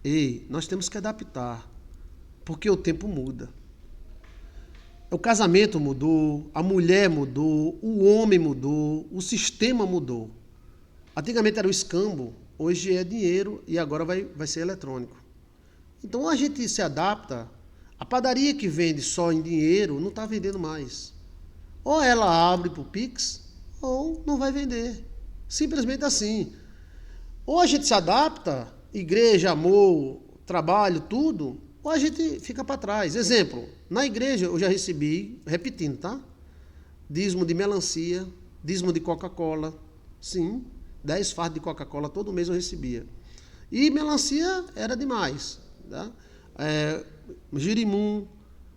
Ei, nós temos que adaptar, porque o tempo muda. O casamento mudou, a mulher mudou, o homem mudou, o sistema mudou. Antigamente era o escambo, hoje é dinheiro e agora vai ser eletrônico. Então a gente se adapta. A padaria que vende só em dinheiro não está vendendo mais. Ou ela abre para o Pix, ou não vai vender. Simplesmente assim. Ou a gente se adapta, igreja, amor, trabalho, tudo, ou a gente fica para trás. Exemplo, na igreja eu já recebi, repetindo, tá? Dízimo de melancia, dízimo de Coca-Cola. Sim, 10 fardos de Coca-Cola todo mês eu recebia. E melancia era demais, tá? Girimum,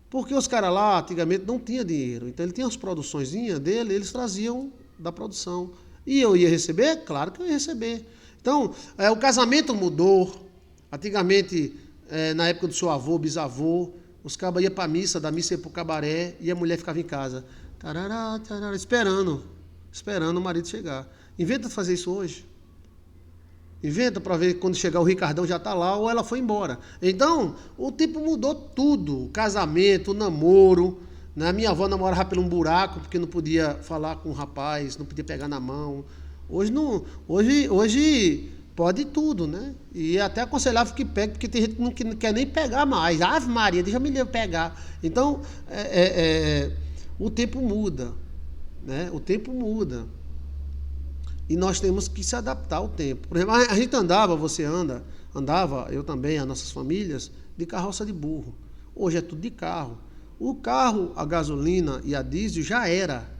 porque os caras lá antigamente não tinham dinheiro, então ele tinha as produçõezinhas dele, eles traziam da produção. E eu ia receber? Claro que eu ia receber. Então, o casamento mudou. Antigamente, na época do seu avô, bisavô, os cabas iam para a missa, da missa ia para o cabaré e a mulher ficava em casa, tarará, tarará, esperando o marido chegar. Inventa de fazer isso hoje. Inventa para ver quando chegar o Ricardão já está lá ou ela foi embora. Então, o tempo mudou tudo. O casamento, o namoro. Né? Minha avó namorava por um buraco porque não podia falar com o rapaz, não podia pegar na mão. Hoje não, hoje pode tudo, né? E até aconselhava que pegue, porque tem gente que não quer nem pegar mais. Ave Maria, deixa eu pegar. Então, o tempo muda, né? O tempo muda. E nós temos que se adaptar ao tempo. Por exemplo, a gente andava, eu também, as nossas famílias, de carroça de burro. Hoje é tudo de carro. O carro, a gasolina e a diesel já era.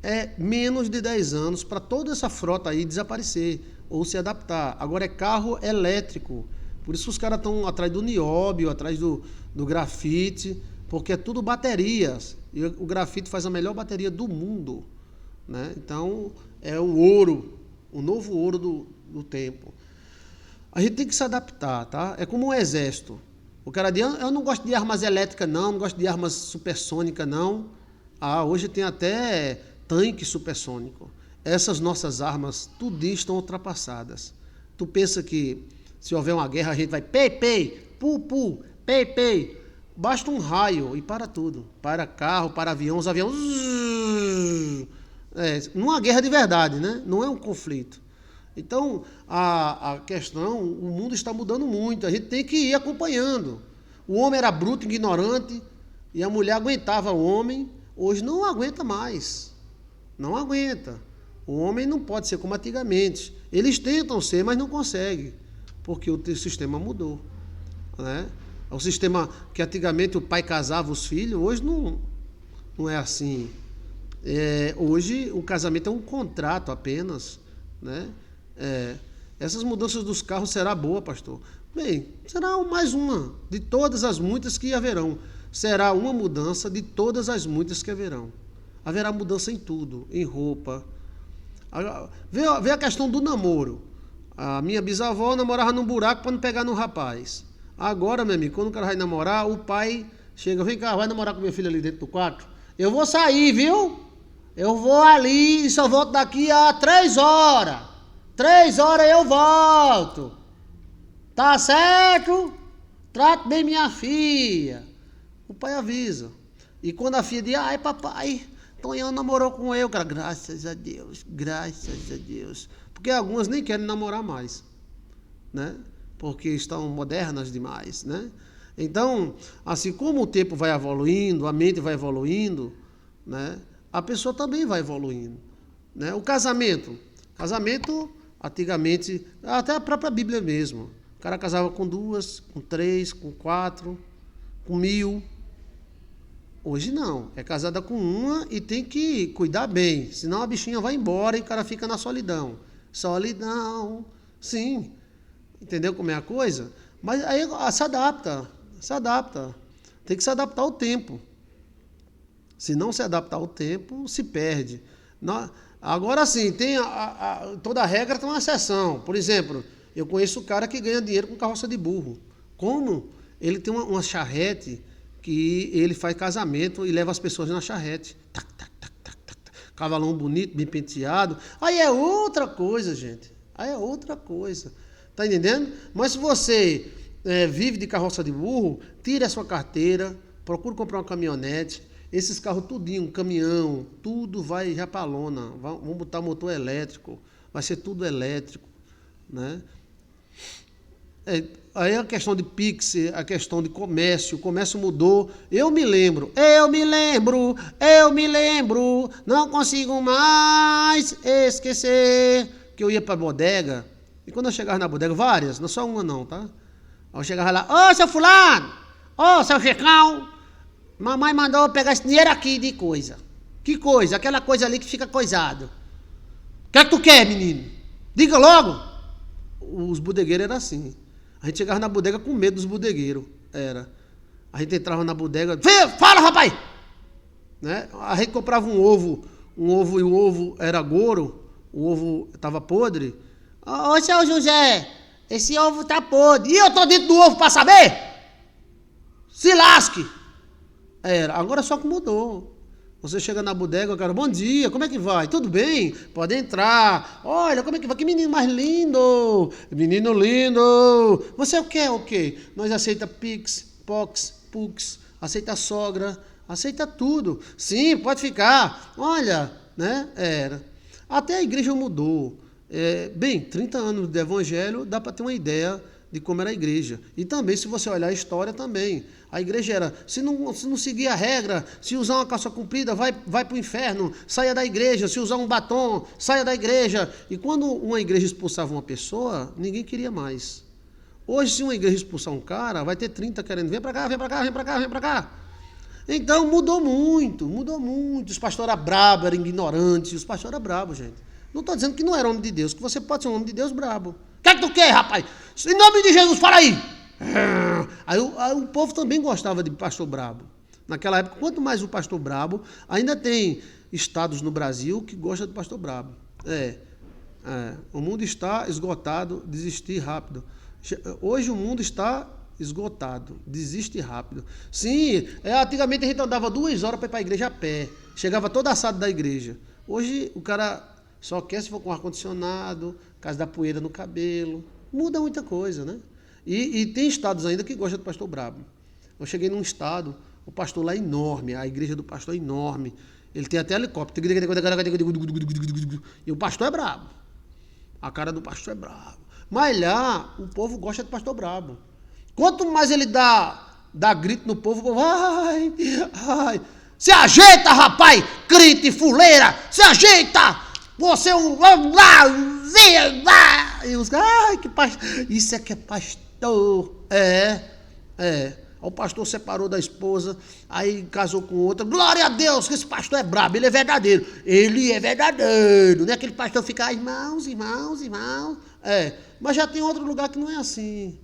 É menos de 10 anos para toda essa frota aí desaparecer ou se adaptar. Agora é carro elétrico. Por isso os caras estão atrás do nióbio, atrás do grafite, porque é tudo baterias. E o grafite faz a melhor bateria do mundo. Né? Então, é o ouro, o novo ouro do tempo. A gente tem que se adaptar, tá? É como um exército. O cara diz, eu não gosto de armas elétricas, não gosto de armas supersônicas, não. Hoje tem até tanque supersônico. Essas nossas armas, tudo estão ultrapassadas. Tu pensa que se houver uma guerra, a gente vai pei, pu, pei. Basta um raio e para tudo. Para carro, para avião, os aviões... numa guerra de verdade, né? Não é um conflito. Então, a questão, o mundo está mudando muito, a gente tem que ir acompanhando. O homem era bruto, ignorante, e a mulher aguentava o homem, hoje não aguenta mais. Não aguenta. O homem não pode ser como antigamente. Eles tentam ser, mas não conseguem, porque o sistema mudou. Né? O sistema que antigamente o pai casava os filhos, hoje não é assim. Hoje o casamento é um contrato apenas, né? Essas mudanças dos carros será boa, pastor? Bem, será mais uma de todas as muitas que haverão. Será uma mudança de todas as muitas que haverão. Haverá mudança em tudo, em roupa. Vê a questão do namoro. A minha bisavó namorava num buraco para não pegar no rapaz. Agora, meu amigo, quando o cara vai namorar, o pai chega, vem cá, vai namorar com minha filha ali dentro do quarto? Eu vou sair, viu? Eu vou ali e só volto daqui a 3 horas. 3 horas eu volto. Tá certo? Trate bem minha filha. O pai avisa. E quando a filha diz, ai papai, Tonhão namorou com eu, cara. Graças a Deus, graças a Deus. Porque algumas nem querem namorar mais, né? Porque estão modernas demais, né? Então, assim como o tempo vai evoluindo, a mente vai evoluindo, né? A pessoa também vai evoluindo, né? O casamento, antigamente, até a própria Bíblia mesmo, o cara casava com 2, com 3, com 4, com 1000. Hoje não, é casada com uma e tem que cuidar bem, senão a bichinha vai embora e o cara fica na solidão. Solidão, sim, entendeu como é a coisa? Mas aí se adapta, tem que se adaptar ao tempo. Se não se adaptar ao tempo, se perde. Agora sim, toda regra tem uma exceção. Por exemplo, eu conheço um cara que ganha dinheiro com carroça de burro. Como? Ele tem uma charrete que ele faz casamento e leva as pessoas na charrete. Tac, tac, tac, tac, tac. Cavalão bonito, bem penteado. Aí é outra coisa, gente. Aí é outra coisa. Tá entendendo? Mas se você vive de carroça de burro, tire a sua carteira, procure comprar uma caminhonete. Esses carros tudinho, um caminhão, tudo vai já para a lona. Vamos botar motor elétrico, vai ser tudo elétrico, né? Aí a questão de Pix, a questão de comércio, o comércio mudou. Eu me lembro, não consigo mais esquecer que eu ia para a bodega. E quando eu chegava na bodega, várias, não só uma não, tá? Aí eu chegava lá, ô seu fulano, ô seu checão, mamãe mandou eu pegar esse dinheiro aqui de coisa. Que coisa? Aquela coisa ali que fica coisado. O que é que tu quer, menino? Diga logo. Os bodegueiros eram assim. A gente chegava na bodega com medo dos bodegueiros. Era. A gente entrava na bodega. Fala, rapaz! Né? A gente comprava um ovo e o ovo era goro, o ovo estava podre. Ô, seu José, esse ovo tá podre. E eu tô dentro do ovo para saber? Se lasque! Era. Agora só que mudou. Você chega na bodega, o cara, bom dia, como é que vai? Tudo bem? Pode entrar. Olha, como é que vai? Que menino mais lindo! Menino lindo! Você quer o quê? Nós aceita Pix, Pox, Pux, aceita sogra, aceita tudo. Sim, pode ficar. Olha, né? Era. Até a igreja mudou. 30 anos de evangelho, dá para ter uma ideia de como era a igreja. E também, se você olhar a história também, a igreja era, se não seguir a regra, se usar uma calça comprida, vai para o inferno, saia da igreja, se usar um batom, saia da igreja. E quando uma igreja expulsava uma pessoa, ninguém queria mais. Hoje, se uma igreja expulsar um cara, vai ter 30 querendo, vem para cá, vem para cá, vem para cá, vem para cá. Então, mudou muito. Os pastores eram brabos, eram ignorantes, os pastores eram bravos, gente. Não estou dizendo que não era homem de Deus, que você pode ser um homem de Deus brabo. O que é que tu quer, rapaz? Em nome de Jesus, fala aí! Aí o povo também gostava de pastor brabo. Naquela época, quanto mais o pastor brabo, ainda tem estados no Brasil que gostam de pastor brabo. O mundo está esgotado, desistir rápido. Hoje o mundo está esgotado, desiste rápido. Sim, antigamente a gente andava 2 horas para ir para a igreja a pé. Chegava todo assado da igreja. Hoje o cara só quer se for com ar-condicionado, casa da poeira no cabelo. Muda muita coisa, né? E tem estados ainda que gostam do pastor brabo. Eu cheguei num estado, o pastor lá é enorme, a igreja do pastor é enorme. Ele tem até helicóptero. E o pastor é brabo. A cara do pastor é brabo. Mas lá, o povo gosta de pastor brabo. Quanto mais ele dá grito no povo, o povo, ai. Se ajeita, rapaz, crente fuleira, se ajeita! Você é um... E os caras, ai, que pastor. Isso é que é pastor. O pastor separou da esposa, aí casou com outra. Glória a Deus, que esse pastor é brabo, ele é verdadeiro. Ele é verdadeiro. Não é aquele pastor ficar, irmãos. Mas já tem outro lugar que não é assim.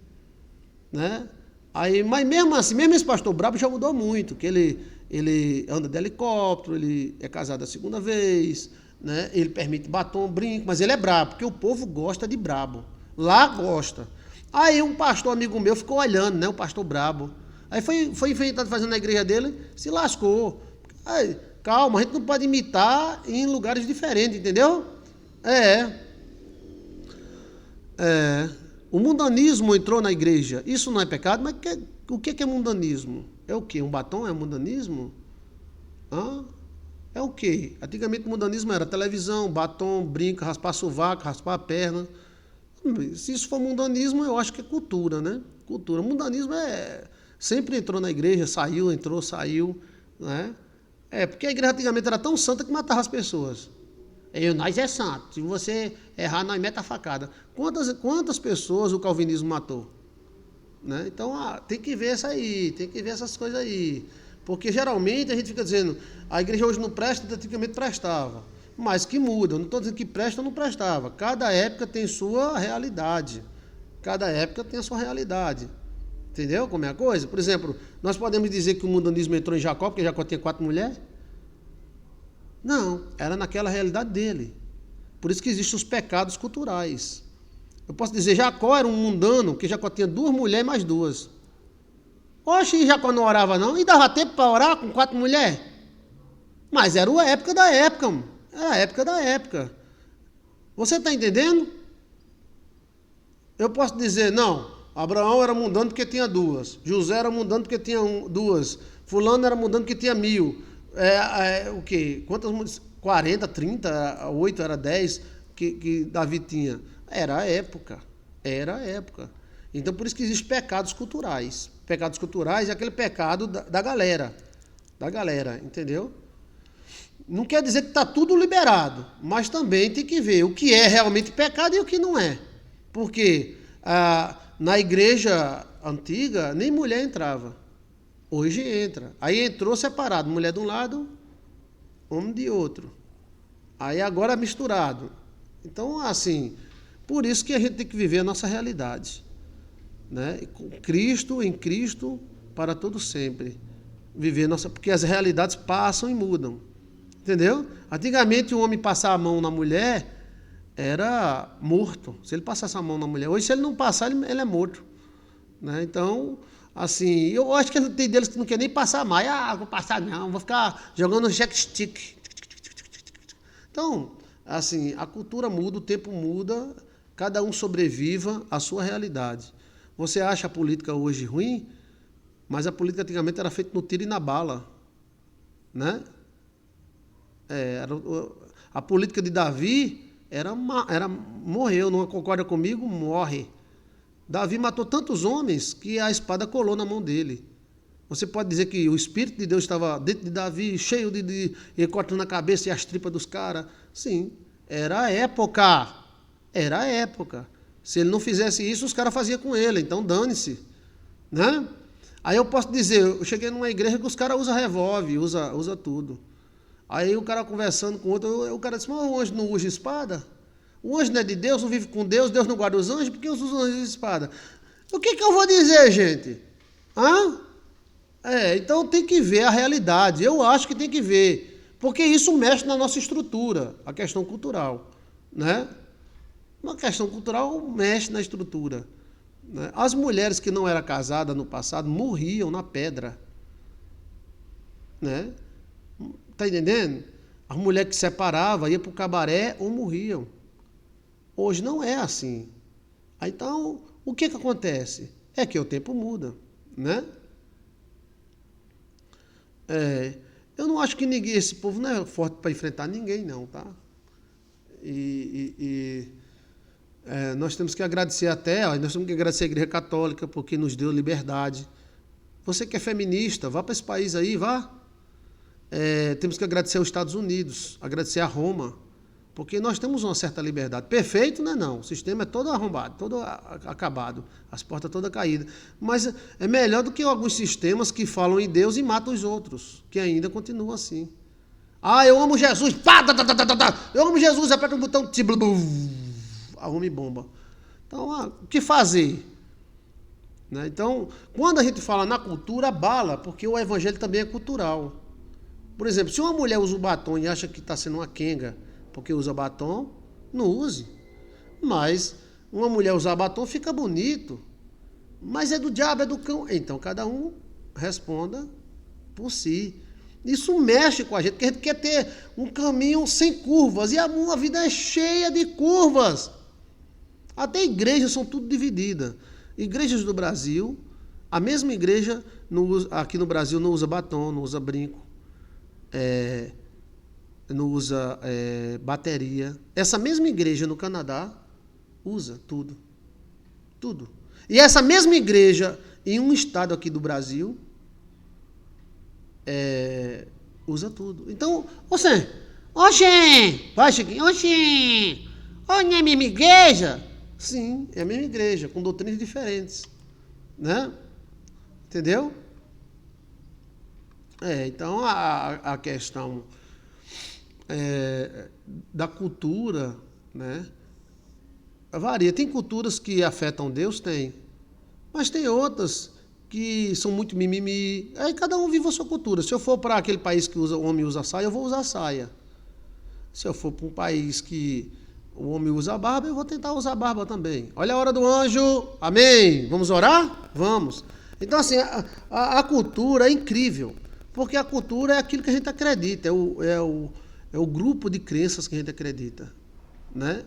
Né? Aí, mas mesmo assim, mesmo esse pastor brabo já mudou muito, que ele anda de helicóptero, ele é casado a 2ª vez, né? Ele permite batom, brinco, mas ele é brabo, porque o povo gosta de brabo. Lá gosta. Aí um pastor amigo meu ficou olhando, né? O pastor brabo. Aí foi enfeitado fazendo na igreja dele, se lascou. Aí, calma, a gente não pode imitar em lugares diferentes, entendeu? O mundanismo entrou na igreja. Isso não é pecado, mas o que é mundanismo? É o quê? Um batom é mundanismo? É o quê? Antigamente o mundanismo era televisão, batom, brinco, raspar sovaco, raspar a perna. Se isso for mundanismo, eu acho que é cultura, né? Cultura. Mundanismo sempre entrou na igreja, saiu, entrou, saiu, né? Porque a igreja antigamente era tão santa que matava as pessoas. Nós é santo. Se você errar, nós mete a facada. Quantas pessoas o calvinismo matou? Né? Então, tem que ver isso aí, tem que ver essas coisas aí. Porque geralmente a gente fica dizendo, a igreja hoje não presta, antigamente prestava. Mas que muda, eu não estou dizendo que presta ou não prestava. Cada época tem sua realidade. Cada época tem a sua realidade. Entendeu como é a coisa? Por exemplo, nós podemos dizer que o mundanismo entrou em Jacó, porque Jacó tinha 4 mulheres? Não, era naquela realidade dele. Por isso que existem os pecados culturais. Eu posso dizer, Jacó era um mundano, porque Jacó tinha 2 mulheres mais 2. Oxe, Jacó não orava não, e dava tempo para orar com 4 mulheres. Mas era a época da época, mano. Era a época da época. Você está entendendo? Eu posso dizer, não, Abraão era mundano porque tinha duas. José era mundano porque tinha duas. Fulano era mundano porque tinha 1000. O quê? Quantas? 40, 30, 8 era 10 que Davi tinha. Era a época. Era a época. Então por isso que existem pecados culturais. Pecados culturais é aquele pecado da galera. Da galera, entendeu? Não quer dizer que está tudo liberado, mas também tem que ver o que é realmente pecado e o que não é. Porque na igreja antiga nem mulher entrava. Hoje entra. Aí entrou separado, mulher de um lado, homem de outro. Aí agora é misturado. Então, assim, por isso que a gente tem que viver a nossa realidade. Né? Com Cristo, em Cristo, para todo sempre. Viver nossa, porque as realidades passam e mudam. Entendeu? Antigamente o homem passar a mão na mulher era morto. Se ele passasse a mão na mulher. Hoje, se ele não passar, ele é morto. Né? Então, assim, eu acho que tem deles que não quer nem passar mais. Vou passar não, vou ficar jogando jack stick. Então, assim, a cultura muda, o tempo muda, cada um sobreviva à sua realidade. Você acha a política hoje ruim, mas a política antigamente era feita no tiro e na bala. Né? A política de Davi morreu, não concorda comigo? Morre. Davi matou tantos homens que a espada colou na mão dele. Você pode dizer que o Espírito de Deus estava dentro de Davi, cheio de cortando a cabeça e as tripas dos caras? Sim, era a época. Era a época. Se ele não fizesse isso, os caras faziam com ele, então dane-se. Né? Aí eu posso dizer, eu cheguei numa igreja que os caras usam revólver, usa tudo. Aí o cara conversando com o outro, o cara disse, mas o anjo não usa espada? O anjo não é de Deus, não vive com Deus, Deus não guarda os anjos, por que usa os anjos de espada? O que eu vou dizer, gente? Então tem que ver a realidade, eu acho que tem que ver, porque isso mexe na nossa estrutura, a questão cultural, né? Uma questão cultural mexe na estrutura. Né? As mulheres que não eram casadas no passado morriam na pedra, né? Tá entendendo? As mulheres que separavam, iam para o cabaré ou morriam. Hoje não é assim. Então, o que acontece? É que o tempo muda, né? Eu não acho que ninguém, esse povo não é forte para enfrentar ninguém, não, tá? Nós temos que agradecer nós temos que agradecer a Igreja Católica porque nos deu liberdade. Você que é feminista, vá para esse país aí, vá. Temos que agradecer aos Estados Unidos, agradecer a Roma, porque nós temos uma certa liberdade. Perfeito, né? Não. O sistema é todo arrombado, todo acabado, as portas todas caídas. Mas é melhor do que alguns sistemas que falam em Deus e matam os outros, que ainda continuam assim. Eu amo Jesus, pá, eu amo Jesus, aperta um botão, arrume bomba. Então, o que fazer? Né? Então, quando a gente fala na cultura, bala, porque o evangelho também é cultural. Por exemplo, se uma mulher usa o batom e acha que está sendo uma quenga porque usa batom, não use. Mas uma mulher usar batom fica bonito. Mas é do diabo, é do cão. Então cada um responda por si. Isso mexe com a gente, porque a gente quer ter um caminho sem curvas. E a vida é cheia de curvas. Até igrejas são tudo divididas. Igrejas do Brasil, a mesma igreja aqui no Brasil não usa batom, não usa brinco. Não usa bateria. Essa mesma igreja no Canadá usa tudo. Tudo. E essa mesma igreja em um estado aqui do Brasil usa tudo. Então, vai, Chiquinho, não é a mesma igreja? Sim, é a mesma igreja, com doutrinas diferentes. Né? Entendeu? Então, a questão da cultura, né, varia. Tem culturas que afetam Deus? Tem. Mas tem outras que são muito mimimi. Aí cada um vive a sua cultura. Se eu for para aquele país que o homem usa saia, eu vou usar saia. Se eu for para um país que o homem usa barba, eu vou tentar usar barba também. Olha a hora do anjo. Amém. Vamos orar? Vamos. Então, assim, a cultura é incrível. Porque a cultura é aquilo que a gente acredita, é o grupo de crenças que a gente acredita, né?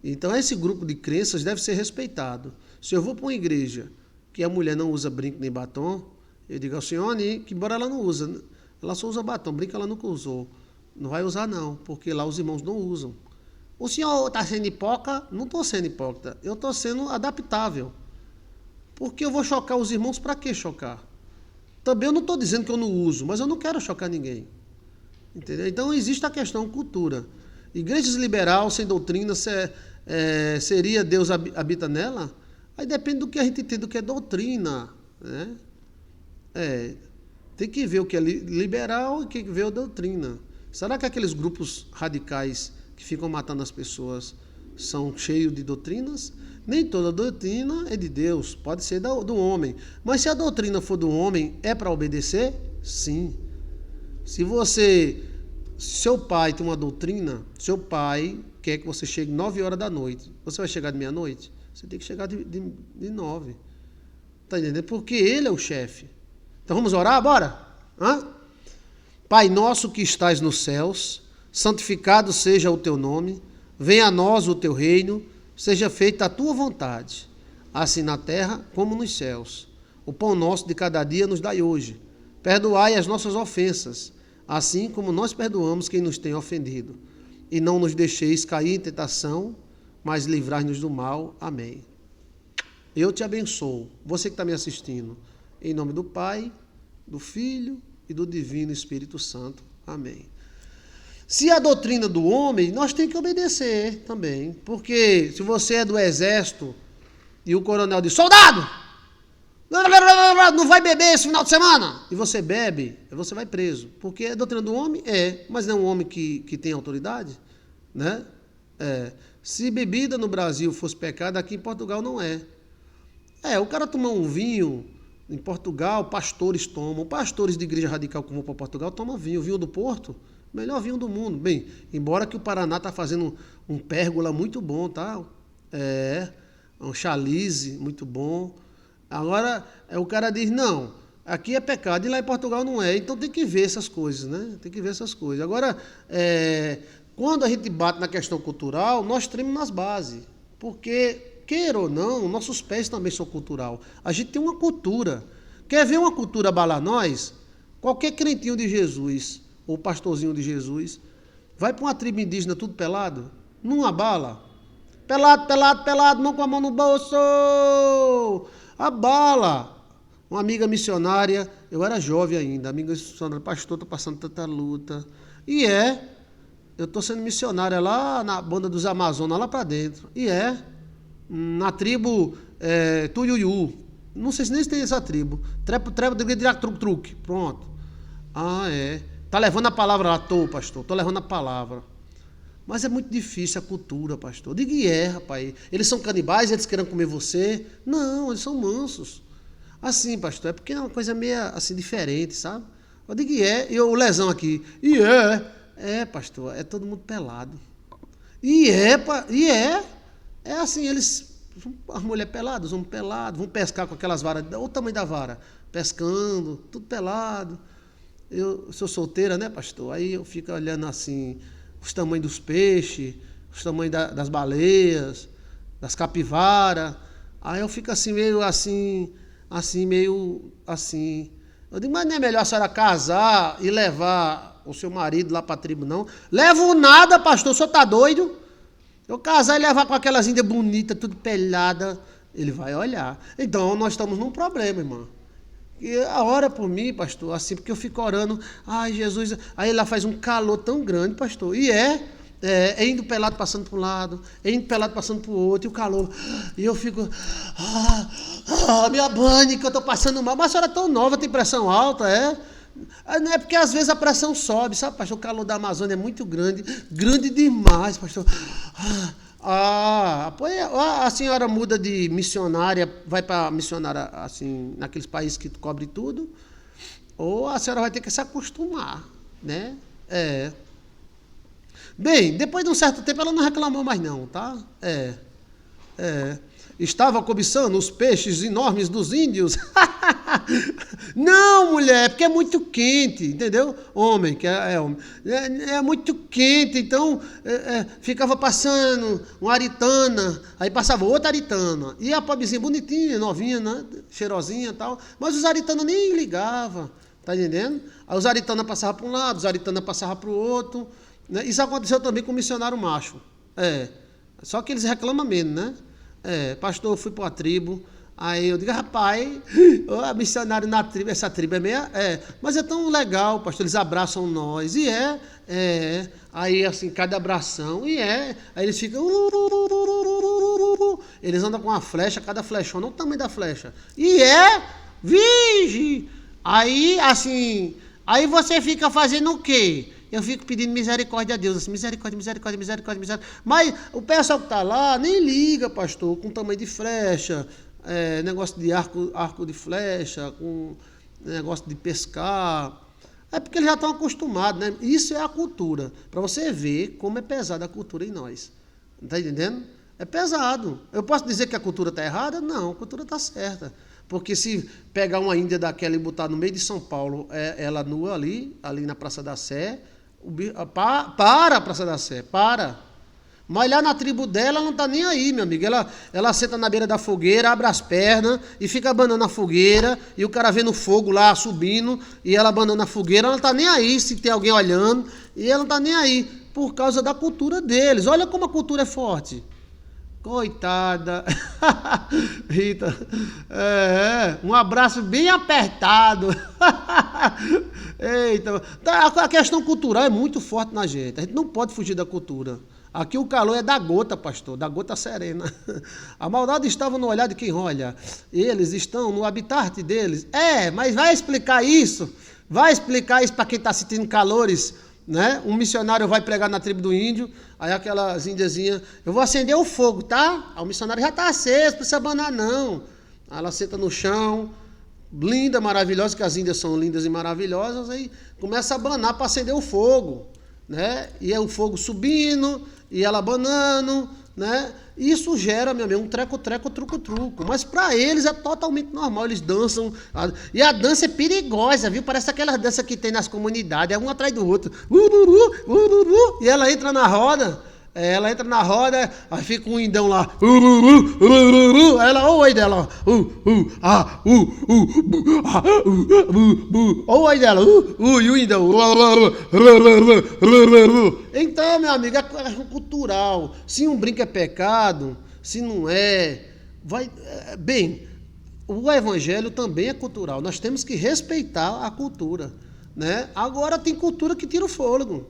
Então, esse grupo de crenças deve ser respeitado. Se eu vou para uma igreja que a mulher não usa brinco nem batom, eu digo ao senhor, que embora ela não usa, ela só usa batom, brinco ela nunca usou. Não vai usar não, porque lá os irmãos não usam. O senhor está sendo hipócrita? Não estou sendo hipócrita, eu estou sendo adaptável. Porque eu vou chocar os irmãos, para que chocar? Também eu não estou dizendo que eu não uso, mas eu não quero chocar ninguém. Entendeu? Então existe a questão cultura. Igrejas liberal, sem doutrina, seria Deus habita nela? Aí depende do que a gente entende, do que é doutrina. Né? Tem que ver o que é liberal e tem que ver a doutrina. Será que aqueles grupos radicais que ficam matando as pessoas são cheios de doutrinas? Nem toda doutrina é de Deus, pode ser do homem. Mas se a doutrina for do homem, é para obedecer? Sim. Se seu pai tem uma doutrina, seu pai quer que você chegue 9 horas da noite. Você vai chegar de meia-noite? Você tem que chegar de 9. Está entendendo? Porque ele é o chefe. Então vamos orar? Bora? Pai nosso que estás nos céus, santificado seja o teu nome, venha a nós o teu reino, seja feita a tua vontade, assim na terra como nos céus. O pão nosso de cada dia nos dai hoje. Perdoai as nossas ofensas, assim como nós perdoamos quem nos tem ofendido. E não nos deixeis cair em tentação, mas livrai-nos do mal. Amém. Eu te abençoo, você que está me assistindo, em nome do Pai, do Filho e do Divino Espírito Santo. Amém. Se a doutrina do homem, nós temos que obedecer também. Porque se você é do exército e o coronel diz, soldado, não vai beber esse final de semana, e você bebe, você vai preso. Porque a doutrina do homem mas não é um homem que tem autoridade. Né? Se bebida no Brasil fosse pecado, aqui em Portugal não é. O cara tomar um vinho, em Portugal, pastores tomam. Pastores de igreja radical que vão para Portugal tomam vinho do Porto. Melhor vinho do mundo. Bem, embora que o Paraná está fazendo um pérgola muito bom, tá? Um chalice muito bom. Agora, o cara diz, não, aqui é pecado e lá em Portugal não é. Então tem que ver essas coisas, né? Tem que ver essas coisas. Agora, quando a gente bate na questão cultural, nós tremos nas bases. Porque, queira ou não, nossos pés também são cultural. A gente tem uma cultura. Quer ver uma cultura abalar nós? Qualquer crentinho de Jesus ou pastorzinho de Jesus, vai para uma tribo indígena tudo pelado, não abala. Pelado, mão com a mão no bolso, abala. Uma amiga missionária, eu era jovem ainda, amiga missionária, pastor, estou passando tanta luta. Eu estou sendo missionária lá na banda dos Amazonas, lá para dentro. Na tribo Tuiuiu, não sei se nem tem essa tribo, trepo, truque, pronto. Está levando a palavra lá, pastor. Estou levando a palavra. Mas é muito difícil a cultura, pastor. Diga rapaz. Eles são canibais, eles querem comer você. Não, eles são mansos. Assim, pastor, é porque é uma coisa meio assim diferente, sabe? Eu digo e o lesão aqui. Pastor, é todo mundo pelado. É assim, as mulheres peladas, os homens pelados, vão pescar com aquelas varas, olha o tamanho da vara, pescando, tudo pelado. Eu sou solteira, né, pastor? Aí eu fico olhando assim, os tamanhos dos peixes, os tamanhos das baleias, das capivaras. Aí eu fico assim, meio assim. Eu digo, mas não é melhor a senhora casar e levar o seu marido lá para a tribo, não? Levo nada, pastor, o senhor tá doido? Eu casar e levar com aquelas índias bonitas, tudo pelada, ele vai olhar. Então nós estamos num problema, irmão. E ora por mim, pastor, assim, porque eu fico orando, Jesus, aí lá faz um calor tão grande, pastor, indo pelado passando para um lado, indo pelado passando para o outro, e o calor, e eu fico, minha banha, que eu estou passando mal, mas a senhora é tão nova, tem pressão alta, Não é porque às vezes a pressão sobe, sabe, pastor, o calor da Amazônia é muito grande demais, pastor. A senhora muda de missionária, vai para missionária assim, naqueles países que cobre tudo, ou a senhora vai ter que se acostumar, né? Bem, depois de um certo tempo ela não reclamou mais não, tá? estava cobiçando os peixes enormes dos índios. Não, mulher, porque é muito quente, entendeu? Homem, que é homem. É muito quente, então ficava passando uma aritana, aí passava outra aritana. E a pobrezinha bonitinha, novinha, né? Cheirosinha e tal. Mas os aritanas nem ligavam, tá entendendo? Aí os aritanas passavam para um lado, os aritanas passavam para o outro. Né? Isso aconteceu também com o missionário macho. Só que eles reclamam menos, né? Pastor, eu fui para uma tribo. Aí eu digo, rapaz, missionário na tribo, essa tribo é meia. Mas é tão legal, pastor, eles abraçam nós. E aí assim, cada abração, aí eles ficam. Eles andam com uma flecha, cada flechona, olha o tamanho da flecha. Vige! Aí, assim, aí você fica fazendo o quê? Eu fico pedindo misericórdia a Deus, assim, misericórdia, misericórdia, misericórdia, misericórdia. Mas o pessoal que está lá nem liga, pastor, com tamanho de flecha. Negócio de arco de flecha, com negócio de pescar. É porque eles já estão acostumados, né? Isso é a cultura. Para você ver como é pesada a cultura em nós. Está entendendo? É pesado. Eu posso dizer que a cultura está errada? Não, a cultura está certa. Porque se pegar uma índia daquela e botar no meio de São Paulo, ela nua ali na Praça da Sé, para a Praça da Sé, para. Mas lá na tribo dela, ela não está nem aí, meu amigo. Ela senta na beira da fogueira, abre as pernas e fica abanando a fogueira. E o cara vendo o fogo lá subindo e ela abanando a fogueira. Ela não está nem aí se tem alguém olhando. E ela não está nem aí por causa da cultura deles. Olha como a cultura é forte. Coitada. Rita. Um abraço bem apertado. Eita. A questão cultural é muito forte na gente. A gente não pode fugir da cultura. Aqui o calor é da gota, pastor, da gota serena. A maldade estava no olhar de quem olha. Eles estão no habitat deles. Mas vai explicar isso. Vai explicar isso para quem está sentindo calores, né? Um missionário vai pregar na tribo do índio, aí aquelas índiazinhas, eu vou acender o fogo, tá? Aí o missionário já está aceso, não precisa abanar não. Aí ela senta no chão, linda, maravilhosa, que as índias são lindas e maravilhosas, aí começa a abanar para acender o fogo, né? E é o fogo subindo, e ela abanando, né? Isso gera, meu amigo, um treco-treco, truco-truco. Mas para eles é totalmente normal, eles dançam. E a dança é perigosa, viu? Parece aquela dança que tem nas comunidades, é um atrás do outro. E ela entra na roda, aí fica um indão lá. Aí ela, oi dela, oi dela, e o indão. Então, meu amigo, é cultural. Se um brinco é pecado, se não é, bem, o evangelho também é cultural. Nós temos que respeitar a cultura, né? Agora tem cultura que tira o fôlego.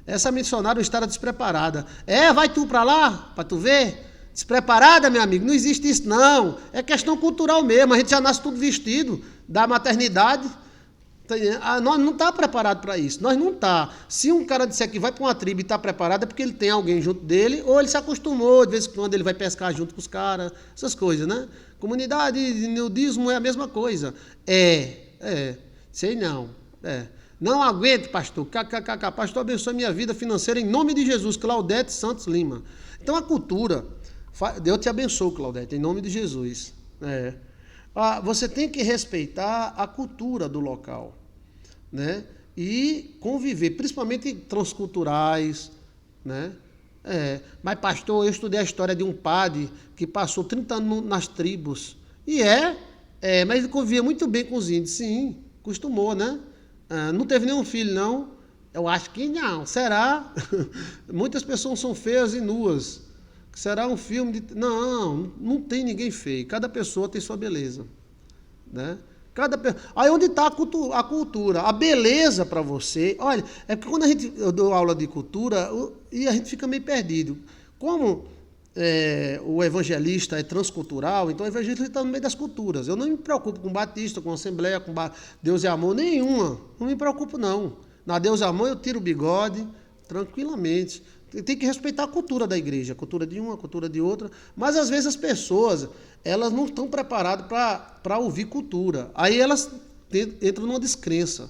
Essa missionária estava despreparada. Vai tu para lá, para tu ver? Despreparada, meu amigo, não existe isso não. É questão cultural mesmo, a gente já nasce tudo vestido da maternidade. Nós não está preparado para isso, nós não está. Se um cara disser que vai para uma tribo e está preparado, é porque ele tem alguém junto dele, ou ele se acostumou, de vez em quando ele vai pescar junto com os caras, essas coisas, né? Comunidade de nudismo é a mesma coisa. Sei não, Não aguento, pastor. Pastor, abençoe minha vida financeira em nome de Jesus. Claudete Santos Lima. Então a cultura, Deus te abençoe, Claudete, em nome de Jesus. Você tem que respeitar a cultura do local, né? E conviver, principalmente transculturais, né? Mas pastor, eu estudei a história de um padre que passou 30 anos nas tribos. Mas ele convivia muito bem com os índios, sim, costumou, né? Não teve nenhum filho, não? Eu acho que não. Será? Muitas pessoas são feias e nuas. Será um filme de... Não tem ninguém feio. Cada pessoa tem sua beleza, né? Aí onde está a cultura? A beleza para você... Olha, é porque quando eu dou aula de cultura, e a gente fica meio perdido. Como o evangelista é transcultural, então o evangelista está no meio das culturas. Eu não me preocupo com Batista, com Assembleia, com Deus e Amor, nenhuma. Não me preocupo, não. Na Deus e Amor eu tiro o bigode tranquilamente. Tem que respeitar a cultura da igreja, a cultura de uma, a cultura de outra. Mas às vezes as pessoas, elas não estão preparadas para ouvir cultura. Aí elas entram numa descrença,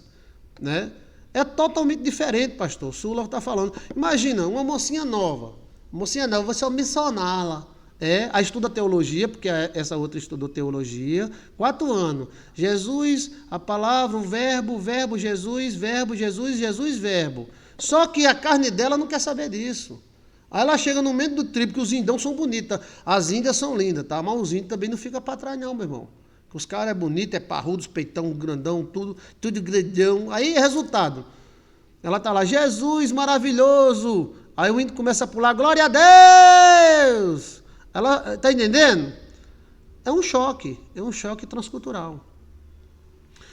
né? É totalmente diferente, pastor. O Sula está falando. Imagina, uma mocinha nova, você é missioná-la. Aí estuda teologia, porque essa outra estudou teologia. 4 anos. Jesus, a palavra, o verbo, Jesus, verbo. Só que a carne dela não quer saber disso. Aí ela chega no meio do tribo, que os indãos são bonitos. As índias são lindas, tá? Mas os índios também não ficam para trás não, meu irmão. Os caras é bonito, é parrudo, os peitão grandão, tudo grandão. Aí é resultado. Ela tá lá, Jesus maravilhoso. Aí o índio começa a pular, glória a Deus. Ela, tá entendendo? É um choque transcultural.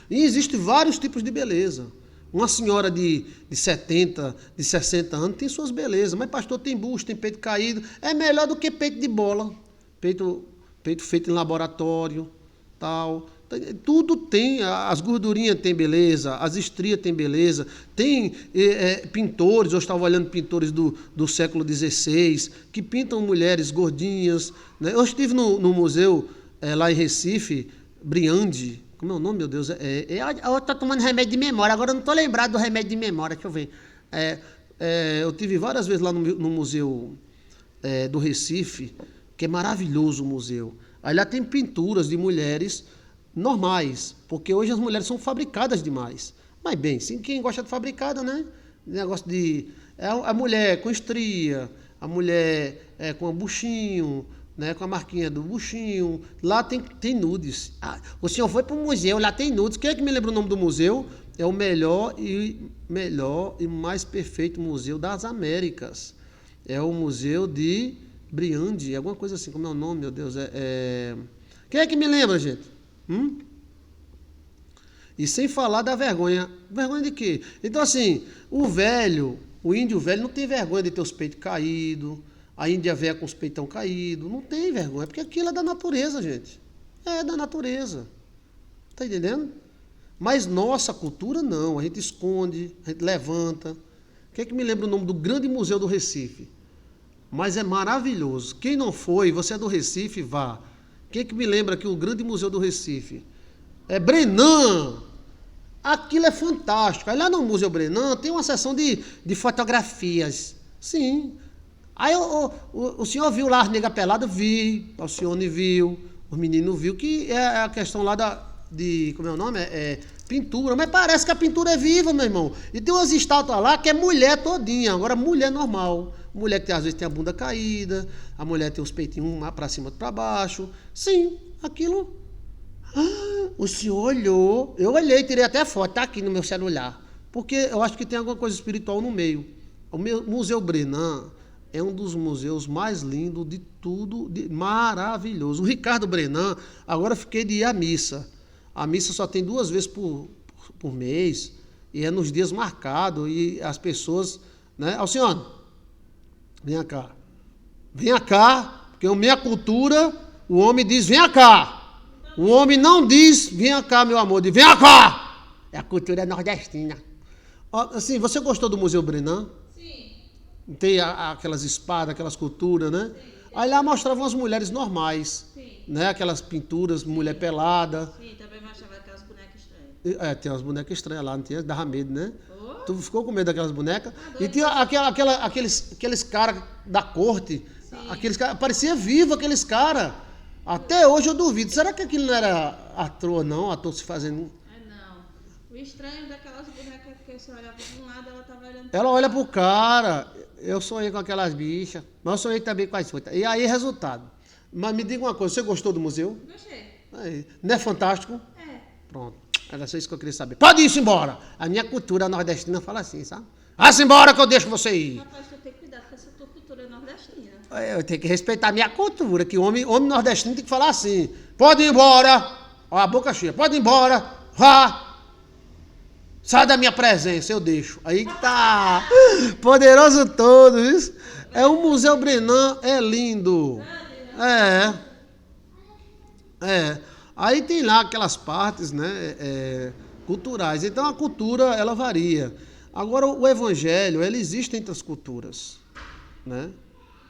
E existem vários tipos de beleza. Uma senhora de 70, de 60 anos tem suas belezas, mas pastor tem busto, tem peito caído, é melhor do que peito de bola, peito feito em laboratório, tal. Tudo tem, as gordurinhas têm beleza, as estrias têm beleza, tem pintores, eu estava olhando pintores do século XVI, que pintam mulheres gordinhas, né? Eu estive no museu lá em Recife, Briande, como é o nome, meu Deus? Eu estou tomando remédio de memória, agora eu não estou lembrado do remédio de memória, deixa eu ver. Eu tive várias vezes lá no museu do Recife, que é maravilhoso o museu. Aí lá tem pinturas de mulheres normais, porque hoje as mulheres são fabricadas demais. Mas bem, sim, quem gosta de fabricada, né? Negócio de... a mulher com estria, a mulher com um buchinho, né, com a marquinha do buchinho. Lá tem nudes. O senhor foi para o museu, lá tem nudes. Quem é que me lembra o nome do museu? É o melhor e mais perfeito museu das Américas. É o Museu de Briande, alguma coisa assim. Como é o nome, meu Deus? Quem é que me lembra, gente? E sem falar da vergonha. Vergonha de quê? Então, assim, o índio velho não tem vergonha de ter os peitos caídos, a índia velha com os peitão caídos, não tem vergonha, porque aquilo é da natureza, gente. É da natureza. Tá entendendo? Mas nossa cultura não, a gente esconde, a gente levanta. Quem é que me lembra o nome do grande museu do Recife? Mas é maravilhoso. Quem não foi, você é do Recife, vá. Quem é que me lembra que o grande museu do Recife? É Brenan. Aquilo é fantástico. Aí lá no Museu Brenan tem uma seção de fotografias. Sim. Aí o senhor viu lá as negas peladas? Vi. O senhor não viu. Os meninos viu que é a questão lá como é o nome? Pintura. Mas parece que a pintura é viva, meu irmão. E tem umas estátuas lá que é mulher todinha. Agora, mulher normal. Mulher que às vezes tem a bunda caída. A mulher tem os peitinhos um para cima e para baixo. Sim, aquilo... o senhor olhou. Eu olhei, tirei até foto. Está aqui no meu celular. Porque eu acho que tem alguma coisa espiritual no meio. O Museu Brenan é um dos museus mais lindos de tudo. Maravilhoso. O Ricardo Brenan, agora fiquei de ir à missa. A missa só tem 2 vezes por mês. E é nos dias marcados. E as pessoas... né? Alcione, venha cá. Venha cá, porque a minha cultura, o homem diz, venha cá. O homem não diz, venha cá, meu amor, diz, venha cá. É a cultura nordestina. Assim, você gostou do Museu Brenan? Sim. Tem aquelas espadas, aquelas culturas, né? Sim. Aí lá mostravam as mulheres normais. Sim. Né? Aquelas pinturas, mulher pelada. Sim, também mostrava aquelas bonecas estranhas. Tem umas bonecas estranhas lá, não tinha? Dava medo, né? Oh. Tu ficou com medo daquelas bonecas? E tinha aqueles caras da corte. Sim. Aqueles caras, parecia vivo aqueles caras. Até hoje eu duvido. Será que aquilo não era ator, não? Ator se fazendo... não. O estranho daquelas bonecas é porque você olhava de um lado, ela estava olhando... Ela olha pro cara. Eu sonhei com aquelas bichas. Mas eu sonhei também com as outras. E aí, resultado. Mas me diga uma coisa. Você gostou do museu? Gostei. Aí. Não é fantástico? É. Pronto. Era só isso que eu queria saber. Pode ir embora. A minha cultura nordestina fala assim, sabe? Vá-se embora que eu deixo você ir. Rapaz, eu tenho que cuidar com essa tua cultura nordestina. Eu tenho que respeitar a minha cultura, que homem nordestino tem que falar assim. Pode ir embora. Ó, a boca cheia. Pode ir embora. Vá. Sai da minha presença, eu deixo. Aí que tá. Poderoso todo, isso. É o Museu Brenan, é lindo. Aí tem lá aquelas partes, né, culturais. Então a cultura, ela varia. Agora o evangelho, ele existe entre as culturas, né?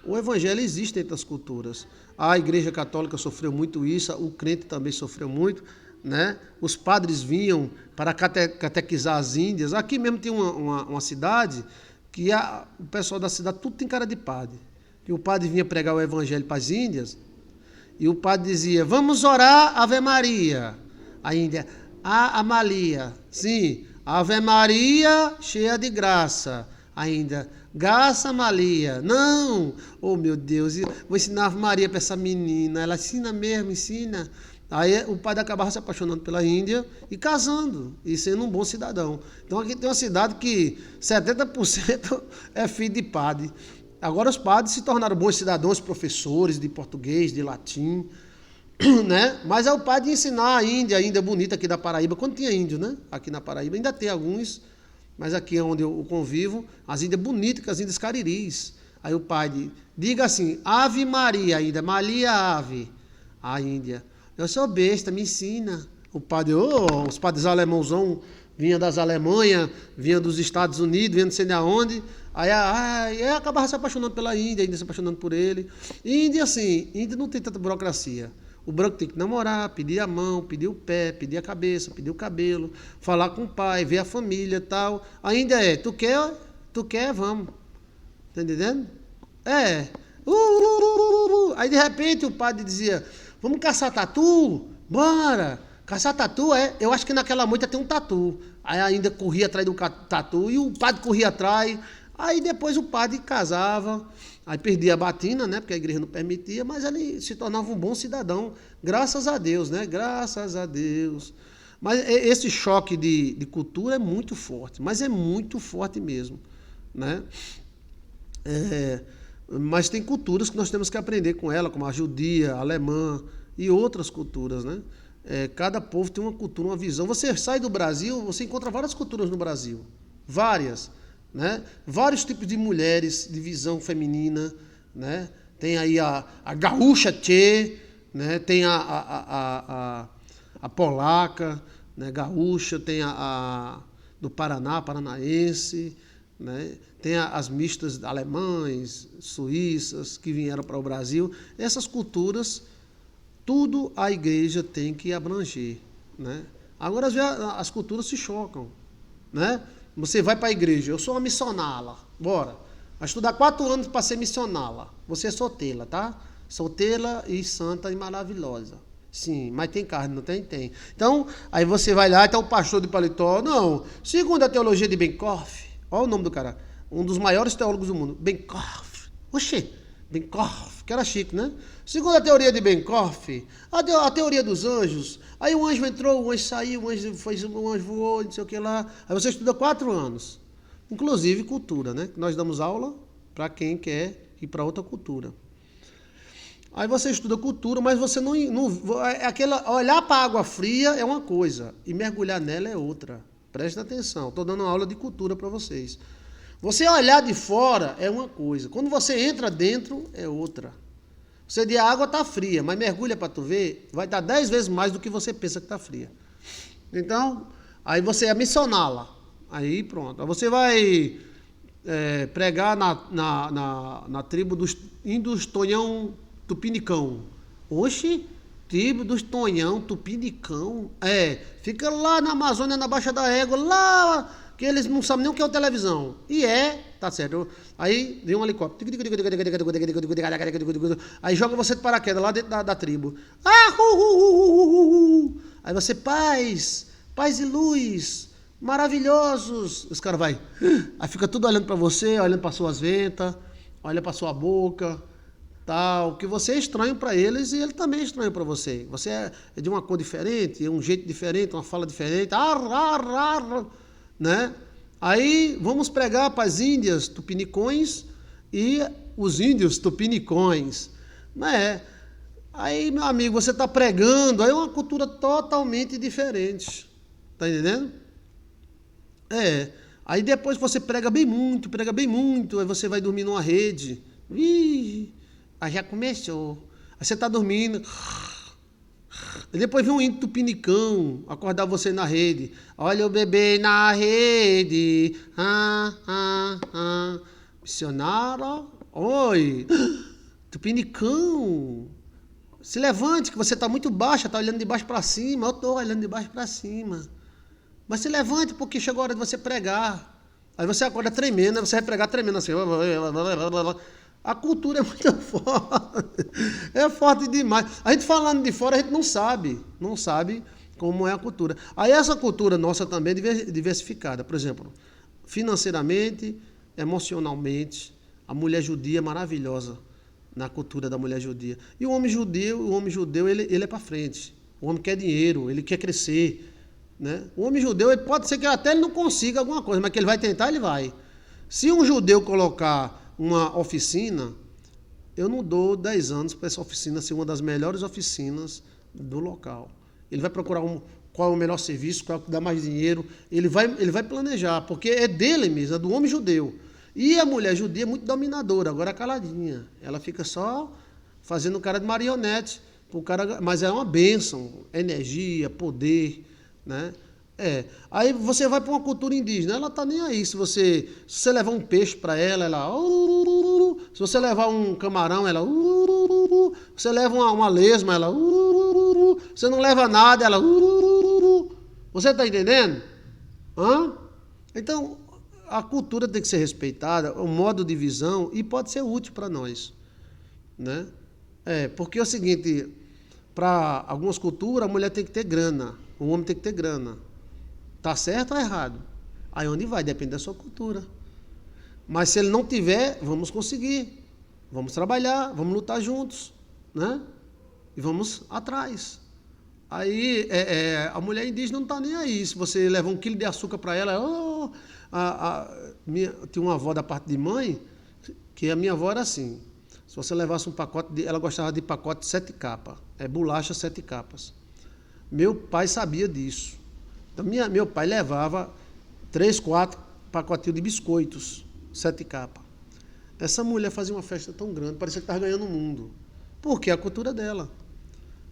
O evangelho existe entre as culturas. A igreja católica sofreu muito isso, o crente também sofreu muito, né? Os padres vinham para catequizar as índias. Aqui mesmo tem uma cidade que o pessoal da cidade tudo tem cara de padre. que o padre vinha pregar o evangelho para as índias, e o padre dizia, vamos orar Ave Maria. A Índia, a Maria, sim, Ave Maria cheia de graça. Ainda, graça Maria. Não, oh meu Deus, vou ensinar Ave Maria para essa menina. Ela ensina mesmo, ensina. Aí o padre acabava se apaixonando pela Índia e casando, e sendo um bom cidadão. Então aqui tem uma cidade que 70% é filho de padre. Agora os padres se tornaram bons cidadãos, professores de português, de latim, né? Mas é o padre ensinar a Índia bonita aqui da Paraíba, quando tinha índio, né? Aqui na Paraíba ainda tem alguns, mas aqui é onde eu convivo, as índias bonitas, as índias cariris. Aí o padre, diga assim, Ave Maria, ainda, Maria Ave, a Índia. Eu sou besta, me ensina. O padre, os padres alemãozão, vinha das Alemanha, vinha dos Estados Unidos, vinha não sei de onde. Aí acabava se apaixonando pela Índia, a Índia se apaixonando por ele. Índia, assim, Índia não tem tanta burocracia. O branco tem que namorar, pedir a mão, pedir o pé, pedir a cabeça, pedir o cabelo, falar com o pai, ver a família e tal. A Índia tu quer, vamos. Tá entendendo? É. Aí de repente o padre dizia, vamos caçar tatu? Bora! Caçar tatu eu acho que naquela moita tem um tatu. Aí ainda corria atrás do tatu e o padre corria atrás. Aí depois o padre casava, aí perdia a batina, né? Porque a igreja não permitia, mas ele se tornava um bom cidadão. Graças a Deus, né? Graças a Deus. Mas esse choque de cultura é muito forte, mas é muito forte mesmo, né? Mas tem culturas que nós temos que aprender com ela, como a judia, a alemã e outras culturas, né? Cada povo tem uma cultura, uma visão. Você sai do Brasil, você encontra várias culturas no Brasil, várias, né? Vários tipos de mulheres, de visão feminina, né? Tem aí a gaúcha tchê, né? Tem a polaca, né? Gaúcha, tem a do Paraná, paranaense, né? Tem as mistas alemães, suíças, que vieram para o Brasil. Essas culturas, tudo a igreja tem que abranger, né? Agora, às vezes, as culturas se chocam, né? Você vai para a igreja, eu sou uma missionária, bora. Vai estudar 4 anos para ser missionária. Você é solteira, tá? Solteira e santa e maravilhosa. Sim, mas tem carne, não tem? Tem. Então, aí você vai lá, tá o pastor de paletó. Não, segundo a teologia de Benkoff, olha o nome do cara, um dos maiores teólogos do mundo, Benkoff. Oxê, Benkoff, que era chique, né? Segundo a teoria de Benkoff, a teoria dos anjos, aí um anjo entrou, um anjo saiu, um anjo voou, não sei o que lá. Aí você estuda 4 anos. Inclusive cultura, né? Nós damos aula para quem quer ir para outra cultura. Aí você estuda cultura, mas você não olhar para a água fria é uma coisa e mergulhar nela é outra. Presta atenção, estou dando uma aula de cultura para vocês. Você olhar de fora é uma coisa, quando você entra dentro é outra. Você diz, a água está fria, mas mergulha para tu ver, vai estar 10 vezes mais do que você pensa que está fria. Então, aí você é missioná-la. Aí pronto. Aí você vai pregar na tribo dos índios Tonhão Tupinicão. Oxi, tribo dos Tonhão Tupinicão. Fica lá na Amazônia, na Baixa da Égua, lá que eles não sabem nem o que é televisão. Tá certo. Aí vem um helicóptero. Aí joga você de paraquedas lá dentro da tribo. Aí você, paz e luz, maravilhosos. Os caras vai. Aí fica tudo olhando para você, olhando para suas ventas, olha para sua boca, tal, que você é estranho para eles e ele também é estranho para você. Você é de uma cor diferente, um jeito diferente, uma fala diferente. Né? Aí vamos pregar para as índias tupinicões e os índios tupinicões, né? Aí, meu amigo, você está pregando, aí é uma cultura totalmente diferente, tá entendendo? Aí depois você prega bem muito, aí você vai dormir numa rede, aí já começou, aí você está dormindo. E depois vem um índio tupinicão acordar você na rede. Olha o bebê na rede. Missionário. Oi. Tupinicão. Se levante, que você está muito baixa, está olhando de baixo para cima. Eu estou olhando de baixo para cima. Mas se levante, porque chegou a hora de você pregar. Aí você acorda tremendo, você vai pregar tremendo assim. A cultura é muito forte. É forte demais. A gente falando de fora, a gente não sabe como é a cultura. Aí essa cultura nossa também é diversificada. Por exemplo, financeiramente, emocionalmente, a mulher judia é maravilhosa na cultura da mulher judia. E o homem judeu ele é para frente. O homem quer dinheiro, ele quer crescer. Né? O homem judeu, ele pode ser que até ele não consiga alguma coisa, mas que ele vai tentar, ele vai. Se um judeu colocar uma oficina, eu não dou 10 anos para essa oficina ser uma das melhores oficinas do local. Ele vai procurar qual é o melhor serviço, qual é o que dá mais dinheiro. Ele vai planejar, porque é dele mesmo, é do homem judeu. E a mulher judia é muito dominadora, agora é caladinha. Ela fica só fazendo cara de marionete, mas é uma bênção, energia, poder, né? Aí você vai para uma cultura indígena, ela tá nem aí. Se você levar um peixe para ela, se você levar um camarão, ela você leva uma lesma, ela você não leva nada, ela você tá entendendo? Então, a cultura tem que ser respeitada, o modo de visão, e pode ser útil para nós, né? Porque é o seguinte, para algumas culturas, a mulher tem que ter grana, o homem tem que ter grana. Tá certo ou errado? Aí onde vai? Depende da sua cultura. Mas se ele não tiver, vamos conseguir. Vamos trabalhar, vamos lutar juntos, né? E vamos atrás. Aí a mulher indígena não está nem aí. Se você levar 1 quilo de açúcar para ela, tinha uma avó da parte de mãe, que a minha avó era assim. Se você levasse um pacote, ela gostava de pacote de 7 capas. Bolacha 7 capas. Meu pai sabia disso. Então, meu pai levava 3, 4 pacotinhos de biscoitos, 7 capas. Essa mulher fazia uma festa tão grande, parecia que estava ganhando o mundo. Porque é a cultura dela.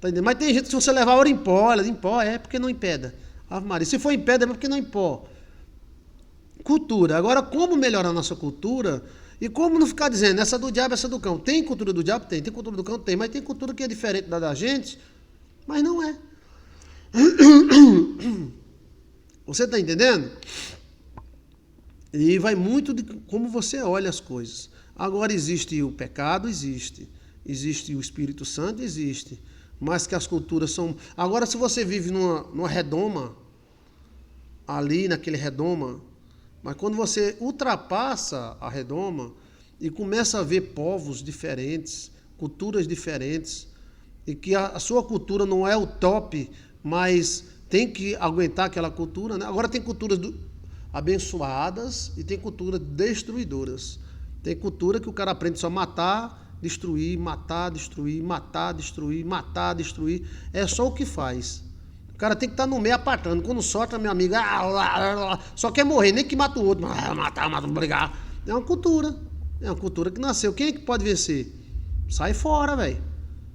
Tá entendendo? Mas tem gente que se você levar ouro em pó, ela em pó porque não empeda. Ave Maria, se for em pedra é porque não em pó. Cultura. Agora, como melhorar a nossa cultura e como não ficar dizendo essa do diabo, essa do cão. Tem cultura do diabo? Tem cultura do cão? Tem. Mas tem cultura que é diferente da gente, mas não é. Você está entendendo? E vai muito de como você olha as coisas. Agora existe o pecado, existe. Existe o Espírito Santo, existe. Mas que as culturas são... Agora, se você vive numa redoma, ali naquele redoma, mas quando você ultrapassa a redoma e começa a ver povos diferentes, culturas diferentes, e que a sua cultura não é o top, mas tem que aguentar aquela cultura, né? Agora tem culturas abençoadas e tem culturas destruidoras. Tem cultura que o cara aprende só a matar, destruir, matar, destruir, matar, destruir, matar, destruir. É só o que faz. O cara tem que estar no meio apartando. Quando solta, meu amigo, só quer morrer, nem que mata o outro. Matar, brigar. É uma cultura. É uma cultura que nasceu. Quem é que pode vencer? Sai fora, velho.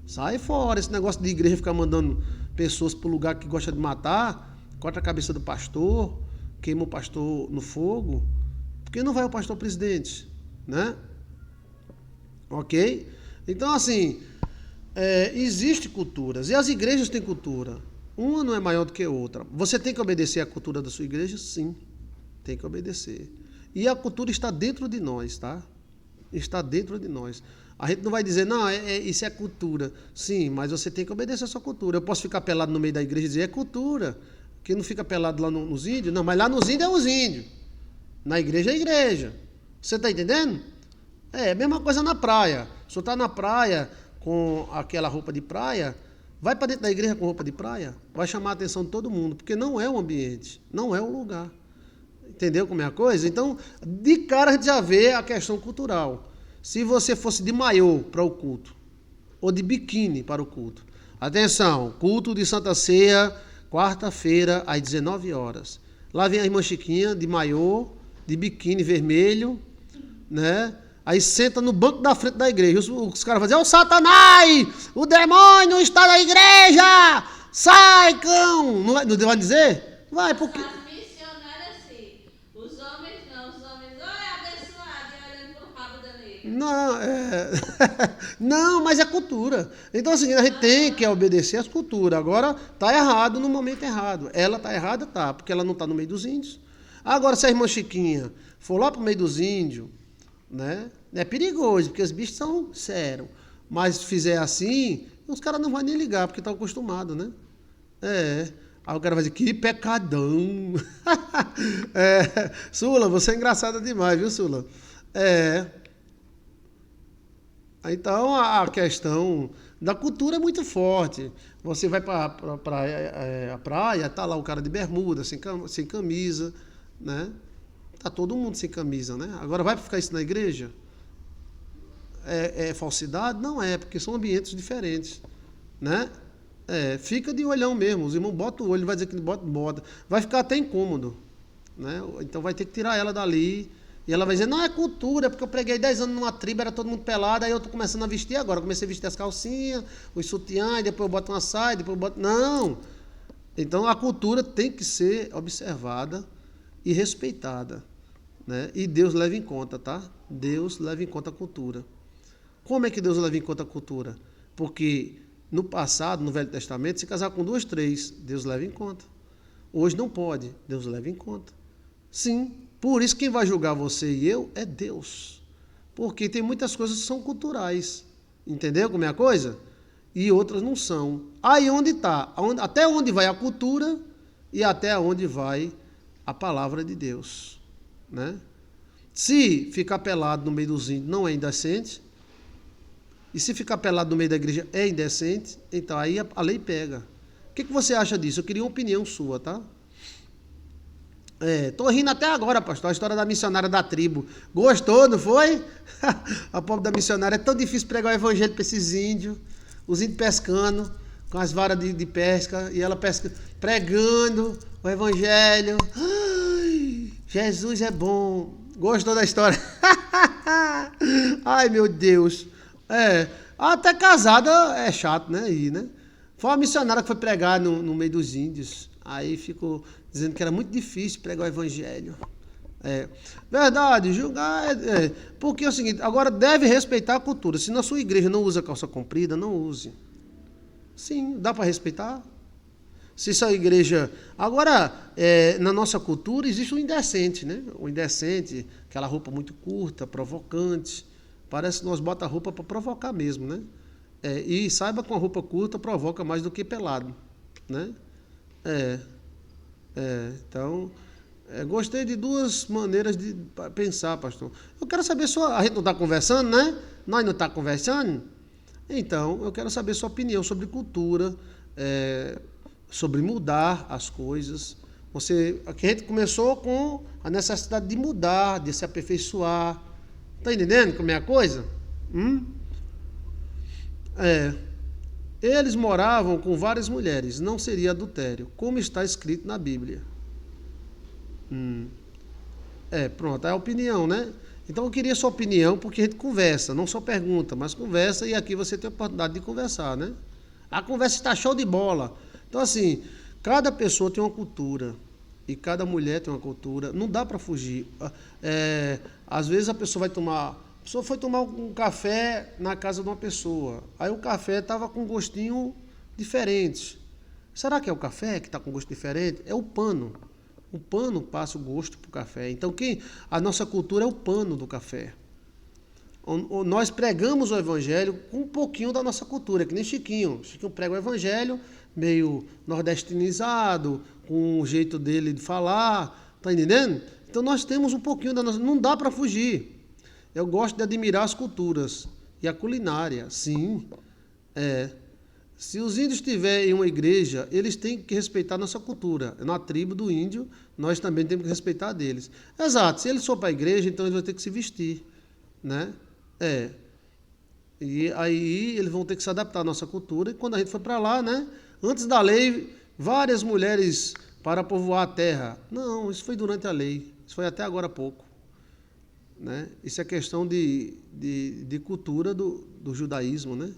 Sai fora. Esse negócio de igreja ficar mandando pessoas para o lugar que gosta de matar, corta a cabeça do pastor, queima o pastor no fogo. Por que não vai o pastor presidente? Né? Ok? Então, assim, existem culturas. E as igrejas têm cultura. Uma não é maior do que a outra. Você tem que obedecer à cultura da sua igreja? Sim. Tem que obedecer. E a cultura está dentro de nós, tá? Está dentro de nós. A gente não vai dizer, não, isso é cultura. Sim, mas você tem que obedecer a sua cultura. Eu posso ficar pelado no meio da igreja e dizer, é cultura. Quem não fica pelado lá nos índios? Não, mas lá nos índios é os índios. Na igreja é a igreja. Você está entendendo? É a mesma coisa na praia. Se você está na praia com aquela roupa de praia, vai para dentro da igreja com roupa de praia, vai chamar a atenção de todo mundo, porque não é o ambiente, não é o lugar. Entendeu como é a coisa? Então, de cara a gente já vê a questão cultural. Se você fosse de maiô para o culto, ou de biquíni para o culto. Atenção, culto de Santa Ceia, quarta-feira, às 19 horas. Lá vem a irmã Chiquinha, de maiô, de biquíni vermelho, né? Aí senta no banco da frente da igreja. Os caras vão dizer, ô Satanás, o demônio está na igreja! Sai, cão! Não vai dizer? Vai, porque... Não, não, mas é cultura. Então, assim, a gente tem que obedecer às culturas. Agora, tá errado no momento errado. Ela tá errada, porque ela não tá no meio dos índios. Agora, se a irmã Chiquinha for lá pro meio dos índios, né? É perigoso, porque os bichos são sérios. Mas se fizer assim, os caras não vão nem ligar, porque estão acostumados, né? É. Aí o cara vai dizer, que pecadão. É. Sula, você é engraçada demais, viu, Sula? É. Então a questão da cultura é muito forte. Você vai para a praia, tá lá o cara de bermuda, sem camisa, né? Tá todo mundo sem camisa, né? Agora vai ficar isso na igreja? É falsidade? Não é, porque são ambientes diferentes, né? É, fica de olhão mesmo. Os irmãos botam o olho, vai dizer que bota. Vai ficar até incômodo, né? Então vai ter que tirar ela dali. E ela vai dizer, não, é cultura, porque eu preguei 10 anos numa tribo, era todo mundo pelado, aí eu tô começando a vestir agora. Eu comecei a vestir as calcinhas, os sutiãs, depois eu boto uma saia, depois eu boto... Não! Então a cultura tem que ser observada e respeitada, né? E Deus leva em conta, tá? Deus leva em conta a cultura. Como é que Deus leva em conta a cultura? Porque no passado, no Velho Testamento, se casar com 2, 3, Deus leva em conta. Hoje não pode, Deus leva em conta. Sim, por isso quem vai julgar você e eu é Deus. Porque tem muitas coisas que são culturais. Entendeu como é a coisa? E outras não são. Aí onde está? Até onde vai a cultura e até onde vai a palavra de Deus, né? Se ficar pelado no meio dos índios não é indecente, e se ficar pelado no meio da igreja é indecente, então aí a lei pega. O que você acha disso? Eu queria uma opinião sua, tá? Tô rindo até agora, pastor, a história da missionária da tribo. Gostou, não foi? A pobre da missionária. É tão difícil pregar o evangelho para esses índios, os índios pescando, com as varas de pesca, e ela pregando o evangelho. Ai, Jesus é bom. Gostou da história? Ai, meu Deus. Até casada é chato, né? Né? Foi uma missionária que foi pregar no meio dos índios. Aí ficou dizendo que era muito difícil pregar o evangelho. Verdade, julgar porque é o seguinte, agora deve respeitar a cultura. Se na sua igreja não usa calça comprida, não use. Sim, dá para respeitar. Se sua igreja... Agora, na nossa cultura existe o indecente, né? O indecente, aquela roupa muito curta, provocante. Parece que nós bota a roupa para provocar mesmo, né? E saiba que uma roupa curta provoca mais do que pelado, né? Então, gostei de duas maneiras de pensar, pastor. Eu quero saber a gente não está conversando, né? Nós não estamos conversando? Então, eu quero saber sua opinião sobre cultura, sobre mudar as coisas. Aqui a gente começou com a necessidade de mudar, de se aperfeiçoar. Está entendendo como é a coisa? Eles moravam com várias mulheres, não seria adultério, como está escrito na Bíblia. Pronto, é a opinião, né? Então eu queria sua opinião, porque a gente conversa, não só pergunta, mas conversa, e aqui você tem a oportunidade de conversar, né? A conversa está show de bola. Então, assim, cada pessoa tem uma cultura, e cada mulher tem uma cultura, não dá para fugir. Às vezes a pessoa foi tomar um café na casa de uma pessoa. Aí o café estava com um gostinho diferente. Será que é o café que está com gosto diferente? É o pano. O pano passa o gosto para o café. Então, a nossa cultura é o pano do café. Nós pregamos o evangelho com um pouquinho da nossa cultura, que nem Chiquinho. Chiquinho prega o evangelho meio nordestinizado, com o jeito dele de falar. Tá entendendo? Então, nós temos um pouquinho da nossa... Não dá para fugir. Eu gosto de admirar as culturas. E a culinária, sim. Se os índios estiverem em uma igreja, eles têm que respeitar a nossa cultura. Na tribo do índio, nós também temos que respeitar a deles. Exato. Se eles for para a igreja, então eles vão ter que se vestir, né? E aí eles vão ter que se adaptar à nossa cultura. E quando a gente for para lá, né? Antes da lei, várias mulheres para povoar a terra. Não, isso foi durante a lei. Isso foi até agora há pouco. Né? Isso é questão de cultura do judaísmo, né?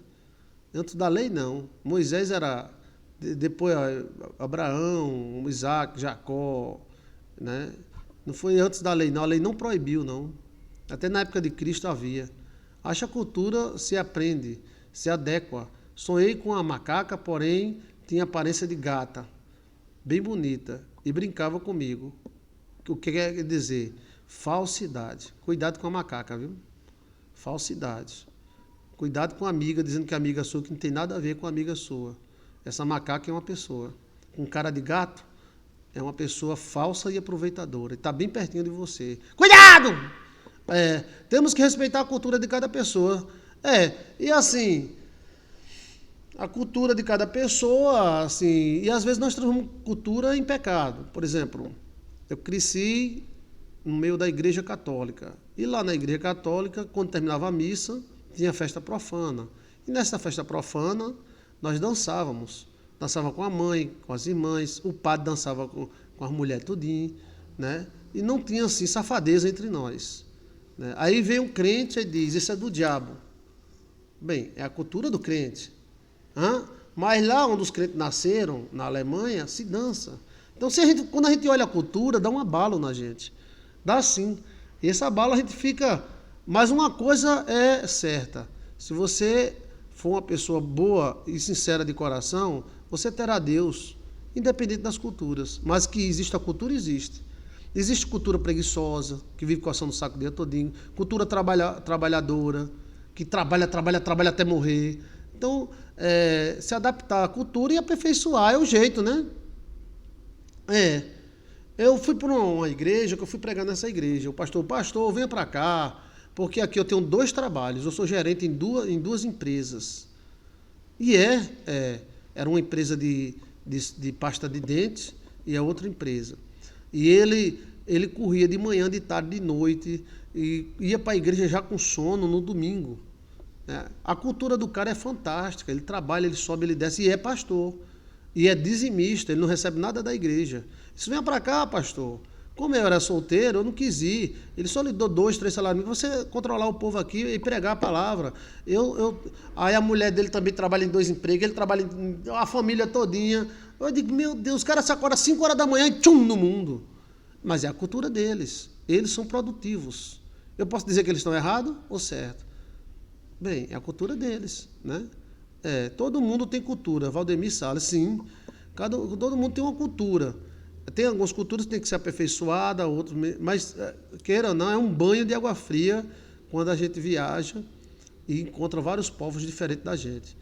Antes da lei, não. Moisés era... Depois Abraão, Isaac, Jacó, né? Não foi antes da lei, não. A lei não proibiu, não. Até na época de Cristo havia. Acho que a cultura se aprende, se adequa. Sonhei com uma macaca, porém tinha aparência de gata, bem bonita, e brincava comigo. O que quer dizer? Falsidade. Cuidado com a macaca, viu? Falsidade. Cuidado com a amiga dizendo que é amiga sua, que não tem nada a ver com a amiga sua. Essa macaca é uma pessoa. Com cara de gato, é uma pessoa falsa e aproveitadora. E está bem pertinho de você. Cuidado! Temos que respeitar a cultura de cada pessoa. E assim, a cultura de cada pessoa, assim, e às vezes nós transformamos cultura em pecado. Por exemplo, eu cresci no meio da igreja católica. E lá na igreja católica, quando terminava a missa, tinha festa profana. E nessa festa profana, nós dançávamos. Dançava com a mãe, com as irmãs, o padre dançava com as mulheres tudinho, né? E não tinha, assim, safadeza entre nós. Né? Aí vem um crente e diz, isso é do diabo. Bem, é a cultura do crente. Mas lá onde os crentes nasceram, na Alemanha, se dança. Então, quando a gente olha a cultura, dá um abalo na gente. Dá sim. E esse abalo a gente fica... Mas uma coisa é certa. Se você for uma pessoa boa e sincera de coração, você terá Deus, independente das culturas. Mas que existe a cultura, existe. Existe cultura preguiçosa, que vive coçando o saco o dia todinho. Cultura trabalhadora, que trabalha até morrer. Então, se adaptar à cultura e aperfeiçoar é o jeito, né? Eu fui para uma igreja, que eu fui pregar nessa igreja. O pastor, venha para cá, porque aqui eu tenho 2 trabalhos. Eu sou gerente em duas empresas. E era uma empresa de pasta de dentes e a outra empresa. E ele corria de manhã, de tarde, de noite, e ia para a igreja já com sono no domingo. A cultura do cara é fantástica. Ele trabalha, ele sobe, ele desce, e é pastor. E é dizimista, ele não recebe nada da igreja. Isso, venha para cá, pastor. Como eu era solteiro, eu não quis ir. Ele só lhe deu 2, 3 salários. Você controlar o povo aqui e pregar a palavra. Aí a mulher dele também trabalha em 2 empregos, ele trabalha a família todinha. Eu digo, meu Deus, os caras se acordam às 5 horas da manhã e tchum no mundo. Mas é a cultura deles. Eles são produtivos. Eu posso dizer que eles estão errados ou certo? Bem, é a cultura deles, né? Todo mundo tem cultura. Valdemir Salles, sim. Todo mundo tem uma cultura. Tem algumas culturas que tem que ser aperfeiçoada, outras, mas, queira ou não, é um banho de água fria quando a gente viaja e encontra vários povos diferentes da gente.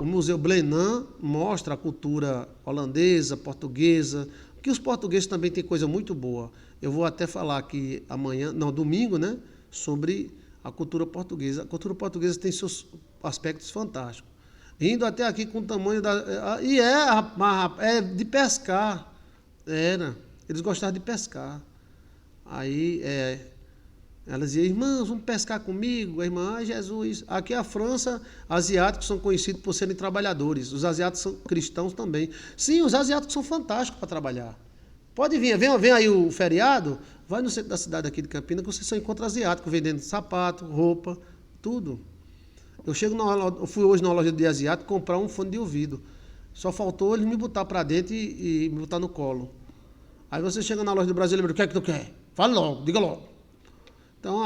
O Museu Blenheim mostra a cultura holandesa, portuguesa, que os portugueses também têm coisa muito boa. Eu vou até falar aqui domingo, né, sobre a cultura portuguesa. A cultura portuguesa tem seus aspectos fantásticos. Indo até aqui com o tamanho da... E é de pescar. Eles gostavam de pescar. Aí ela dizia, irmãos, vamos pescar comigo? A irmã, Jesus. Aqui a França, asiáticos são conhecidos por serem trabalhadores. Os asiáticos são cristãos também. Sim, os asiáticos são fantásticos para trabalhar. Pode vir, vem aí o feriado, vai no centro da cidade aqui de Campinas que você só encontra asiático vendendo sapato, roupa, tudo. Eu fui hoje na loja de asiático comprar um fone de ouvido. Só faltou eles me botar para dentro e me botar no colo. Aí você chega na loja do brasileiro, o que é que tu quer? Fala logo, diga logo. Então,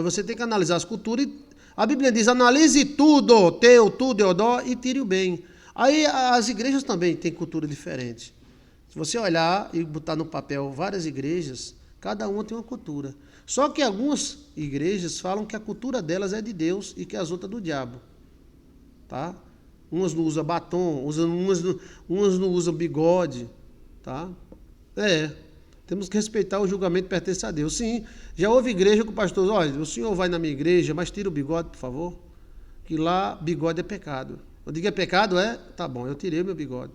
você tem que analisar as culturas. A Bíblia diz, analise tudo, teu, tudo, Eudó, e tire o bem. Aí as igrejas também têm cultura diferente. Se você olhar e botar no papel várias igrejas, cada uma tem uma cultura. Só que algumas igrejas falam que a cultura delas é de Deus e que as outras do diabo. Tá? Umas não usam batom, umas não usam bigode. Tá? Temos que respeitar o julgamento que pertence a Deus. Sim, já houve igreja com o pastor, olha, o senhor vai na minha igreja, mas tira o bigode, por favor, que lá bigode é pecado. Eu digo, é pecado? Tá bom, eu tirei meu bigode.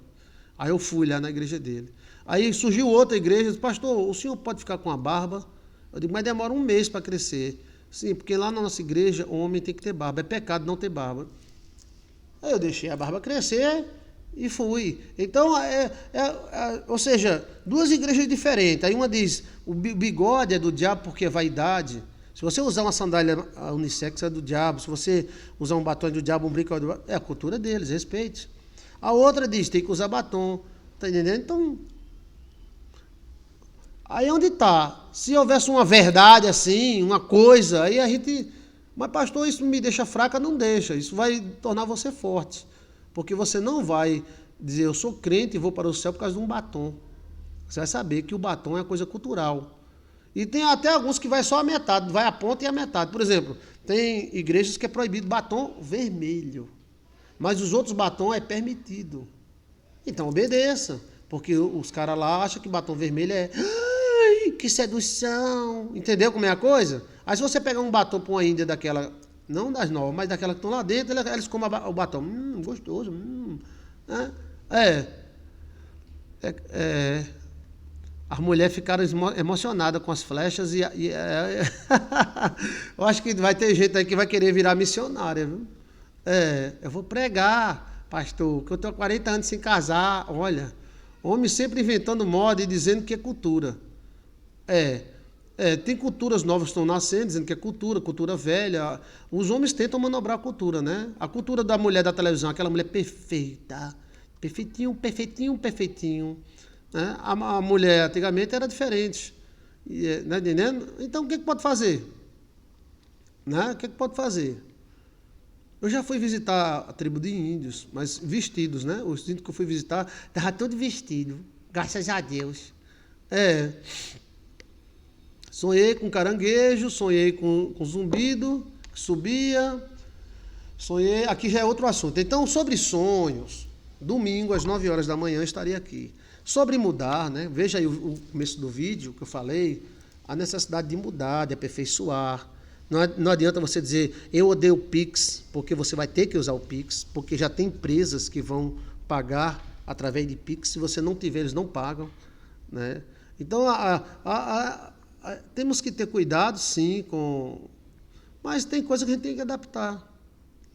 Aí eu fui lá na igreja dele. Aí surgiu outra igreja, disse, pastor, o senhor pode ficar com a barba? Eu digo, mas demora 1 mês para crescer. Sim, porque lá na nossa igreja, o homem tem que ter barba. É pecado não ter barba. Aí eu deixei a barba crescer e fui. Então, ou seja, 2 igrejas diferentes. Aí uma diz, o bigode é do diabo porque é vaidade. Se você usar uma sandália unissex é do diabo. Se você usar um batom é do diabo, um brinco é do diabo. É a cultura deles, respeite. A outra diz, tem que usar batom. Tá entendendo? Então... Aí onde está? Se houvesse uma verdade assim, uma coisa, aí a gente... Mas pastor, isso me deixa fraca? Não deixa. Isso vai tornar você forte. Porque você não vai dizer, eu sou crente e vou para o céu por causa de um batom. Você vai saber que o batom é coisa cultural. E tem até alguns que vai só a metade, vai a ponta e a metade. Por exemplo, tem igrejas que é proibido batom vermelho, mas os outros batom é permitido. Então obedeça, porque os caras lá acham que batom vermelho é... Ai, que sedução! Entendeu como é a coisa? Aí se você pegar um batom pra uma índia daquela, não das novas, mas daquela que estão lá dentro, eles comem o batom. Gostoso. Né? É. As mulheres ficaram emocionadas com as flechas eu acho que vai ter gente aí que vai querer virar missionária, viu? Eu vou pregar, pastor, que eu tenho 40 anos sem casar. Olha, homem sempre inventando moda e dizendo que é cultura. Tem culturas novas que estão nascendo, dizendo que é cultura velha. Os homens tentam manobrar a cultura, né? A cultura da mulher da televisão, aquela mulher perfeita, perfeitinho, perfeitinho, perfeitinho. Né? A mulher antigamente era diferente. Não é entendendo? Então o que pode fazer? Né? O que pode fazer? Eu já fui visitar a tribo de índios, mas vestidos, né? Os índios que eu fui visitar, estava todo vestido, graças a Deus. Sonhei com caranguejo, sonhei com zumbido, que subia, sonhei... Aqui já é outro assunto. Então, sobre sonhos, domingo às 9 horas da manhã eu estarei aqui. Sobre mudar, né? Veja aí o começo do vídeo que eu falei, a necessidade de mudar, de aperfeiçoar. Não adianta você dizer, eu odeio o Pix, porque você vai ter que usar o Pix, porque já tem empresas que vão pagar através de Pix, se você não tiver, eles não pagam. Né? Então, temos que ter cuidado, sim, mas tem coisa que a gente tem que adaptar.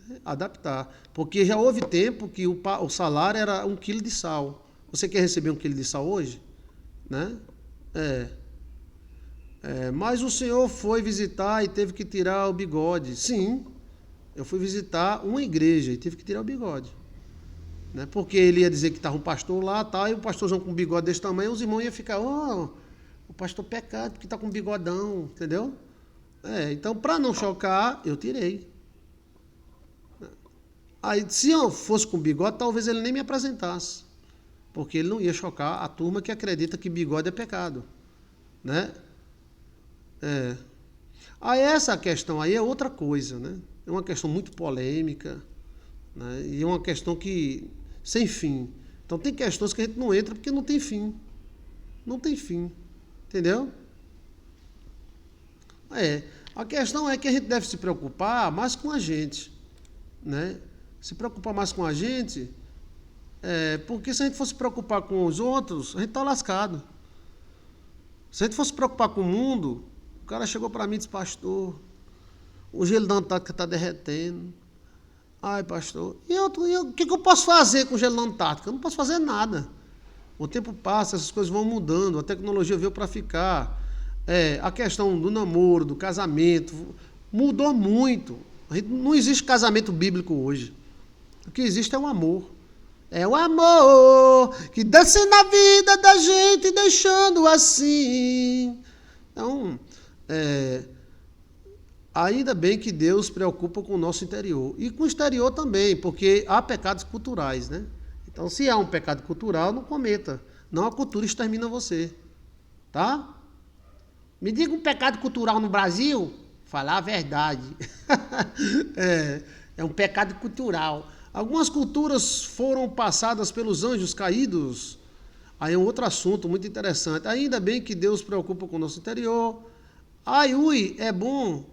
Né? Adaptar. Porque já houve tempo que o salário era 1 quilo de sal. Você quer receber 1 quilo de sal hoje? Né? Mas o senhor foi visitar e teve que tirar o bigode. Sim, eu fui visitar uma igreja e tive que tirar o bigode. Né? Porque ele ia dizer que estava um pastor lá, tá, e o pastorzão com um bigode desse tamanho, os irmãos iam ficar, o pastor pecado, porque está com um bigodão, entendeu? Então, para não chocar, eu tirei. Aí, se eu fosse com bigode, talvez ele nem me apresentasse. Porque ele não ia chocar a turma que acredita que bigode é pecado. Né? Aí essa questão aí é outra coisa, né? É uma questão muito polêmica, né? E é uma questão que sem fim. Então tem questões que a gente não entra porque não tem fim. Não tem fim. Entendeu? A questão é que a gente deve se preocupar mais com a gente, né? Se preocupar mais com a gente, porque se a gente fosse se preocupar com os outros, a gente está lascado. Se a gente fosse se preocupar com o mundo, o cara chegou para mim e disse, pastor, o gelo da Antártica está derretendo. Ai, pastor, e o que eu posso fazer com o gelo da Antártica? Eu não posso fazer nada. O tempo passa, essas coisas vão mudando, a tecnologia veio para ficar. A questão do namoro, do casamento, mudou muito. Não existe casamento bíblico hoje. O que existe é o amor. É o amor que desce na vida da gente, deixando assim. Então, ainda bem que Deus se preocupa com o nosso interior. E com o exterior também, porque há pecados culturais, né? Então, se há um pecado cultural, não cometa. Não a cultura extermina você. Tá? Me diga um pecado cultural no Brasil? Falar a verdade. É um pecado cultural. Algumas culturas foram passadas pelos anjos caídos. Aí é um outro assunto muito interessante. Ainda bem que Deus se preocupa com o nosso interior. Ai, ui, é bom.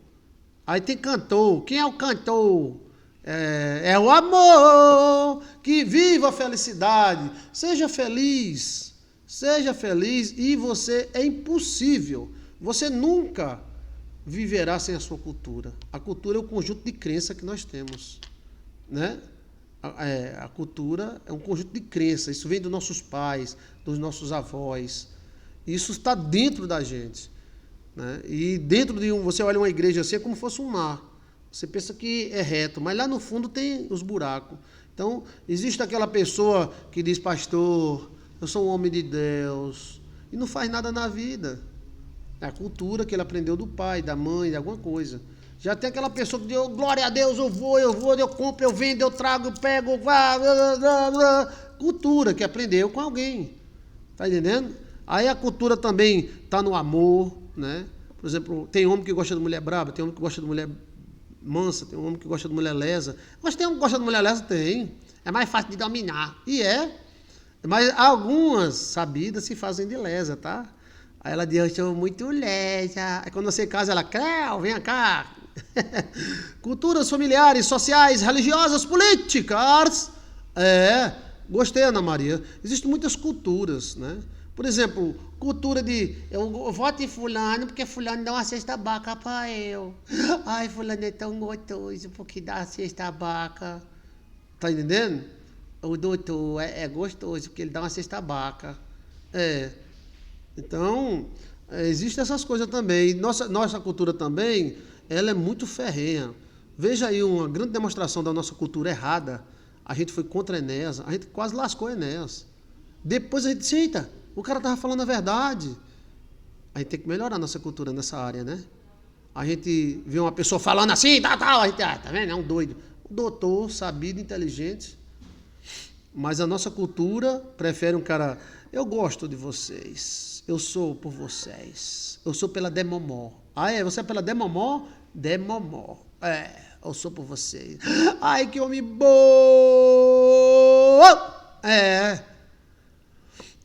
Aí tem cantor. Quem é o cantor? É o amor. Que viva a felicidade. Seja feliz. Seja feliz. E você é impossível. Você nunca viverá sem a sua cultura. A cultura é o conjunto de crença que nós temos. Né? A cultura é um conjunto de crenças. Isso vem dos nossos pais, dos nossos avós. Isso está dentro da gente. Né? E dentro de você olha uma igreja assim, é como se fosse um mar. Você pensa que é reto, mas lá no fundo tem os buracos. Então, existe aquela pessoa que diz, pastor, eu sou um homem de Deus, e não faz nada na vida. É a cultura que ele aprendeu do pai, da mãe, de alguma coisa. Já tem aquela pessoa que diz, glória a Deus, eu vou, eu compro, eu vendo, eu trago, eu pego, cultura que aprendeu com alguém. Tá entendendo? Aí a cultura também está no amor, né? Por exemplo, tem homem que gosta de mulher braba, tem homem que gosta de mulher mansa, tem homem que gosta de mulher lesa. Mas tem homem que gosta de mulher lesa? Tem. É mais fácil de dominar. E é. Mas algumas sabidas se fazem de lesa, tá? Aí ela diz, eu sou muito lesa. Aí quando você casa, ela, Creu, vem cá. Culturas familiares, sociais, religiosas, políticas. Gostei, Ana Maria. Existem muitas culturas, né? Por exemplo, cultura de eu voto em fulano porque fulano dá uma cesta básica para eu. Ai, fulano é tão gostoso porque dá uma cesta básica. Tá entendendo? O doutor é gostoso porque ele dá uma cesta básica. Então, existem essas coisas também. Nossa cultura também, ela é muito ferrenha. Veja aí uma grande demonstração da nossa cultura errada. A gente foi contra Enéas, a gente quase lascou Enéas. Depois a gente disse, eita, o cara estava falando a verdade. A gente tem que melhorar nossa cultura nessa área, né? A gente vê uma pessoa falando assim, a gente, tá vendo? É um doido. Um doutor, sabido, inteligente. Mas a nossa cultura prefere um cara, eu gosto de vocês, eu sou por vocês, eu sou pela Demomó. Ah, é? Você é pela Demomó? Demomó. Eu sou por vocês. Ai, que homem bom!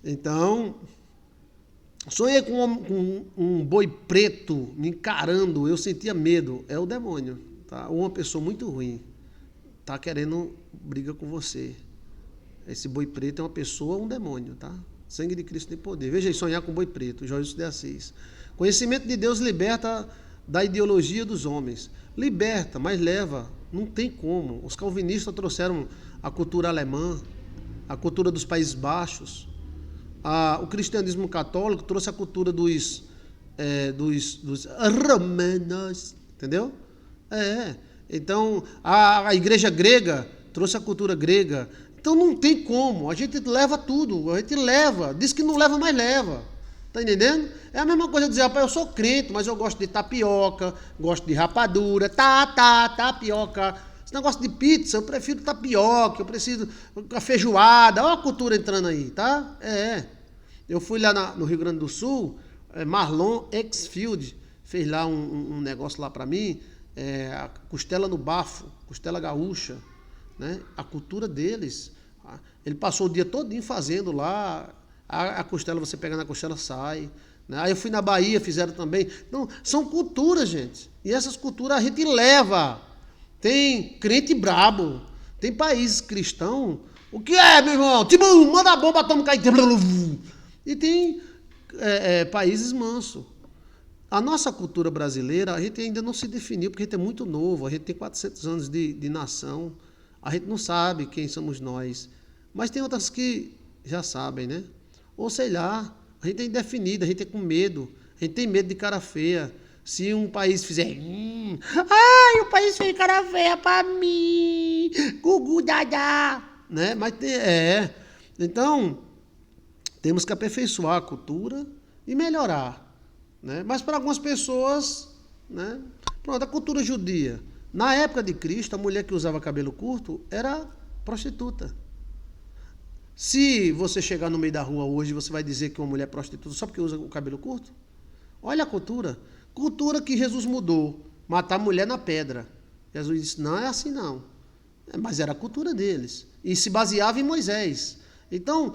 Então, sonhei com um boi preto me encarando, eu sentia medo. É o demônio, tá? Ou uma pessoa muito ruim, tá querendo briga com você. Esse boi preto é uma pessoa ou um demônio, tá? Sangue de Cristo tem poder. Veja aí, sonhar com boi preto, Joilson de Assis. Conhecimento de Deus liberta da ideologia dos homens. Liberta, mas leva. Não tem como. Os calvinistas trouxeram a cultura alemã, a cultura dos Países Baixos. O cristianismo católico trouxe a cultura dos romanos, entendeu? Então, a igreja grega trouxe a cultura grega. Então não tem como, a gente leva tudo, a gente leva, diz que não leva, mas leva. Tá entendendo? É a mesma coisa dizer, rapaz, eu sou crente, mas eu gosto de tapioca, gosto de rapadura, tapioca. Esse negócio de pizza, eu prefiro tapioca, eu preciso a feijoada, olha a cultura entrando aí, tá? Eu fui lá no Rio Grande do Sul, Marlon Exfield fez lá um negócio lá pra mim, a costela no bafo, costela gaúcha, né? A cultura deles. Ele passou o dia todinho fazendo lá, a costela, você pega na costela, sai. Né? Aí eu fui na Bahia, fizeram também. Então, são culturas, gente. E essas culturas a gente leva. Tem crente brabo, tem países cristãos. O que é, meu irmão? Tipo, manda a bomba, toma cair. E tem países mansos. A nossa cultura brasileira, a gente ainda não se definiu, porque a gente é muito novo, a gente tem 400 anos de nação, a gente não sabe quem somos nós. Mas tem outras que já sabem, né? Ou sei lá, a gente é indefinido, a gente é com medo, a gente tem medo de cara feia. Se um país fizer... Ai, o país fez cara feia pra mim, gugu dadá, né? Mas então, temos que aperfeiçoar a cultura e melhorar. Né? Mas para algumas pessoas, né? Pronto, a cultura judia. Na época de Cristo, a mulher que usava cabelo curto era prostituta. Se você chegar no meio da rua hoje, você vai dizer que uma mulher é prostituta só porque usa o cabelo curto? Olha a cultura. Cultura que Jesus mudou. Matar a mulher na pedra. Jesus disse, não é assim não. Mas era a cultura deles. E se baseava em Moisés. Então,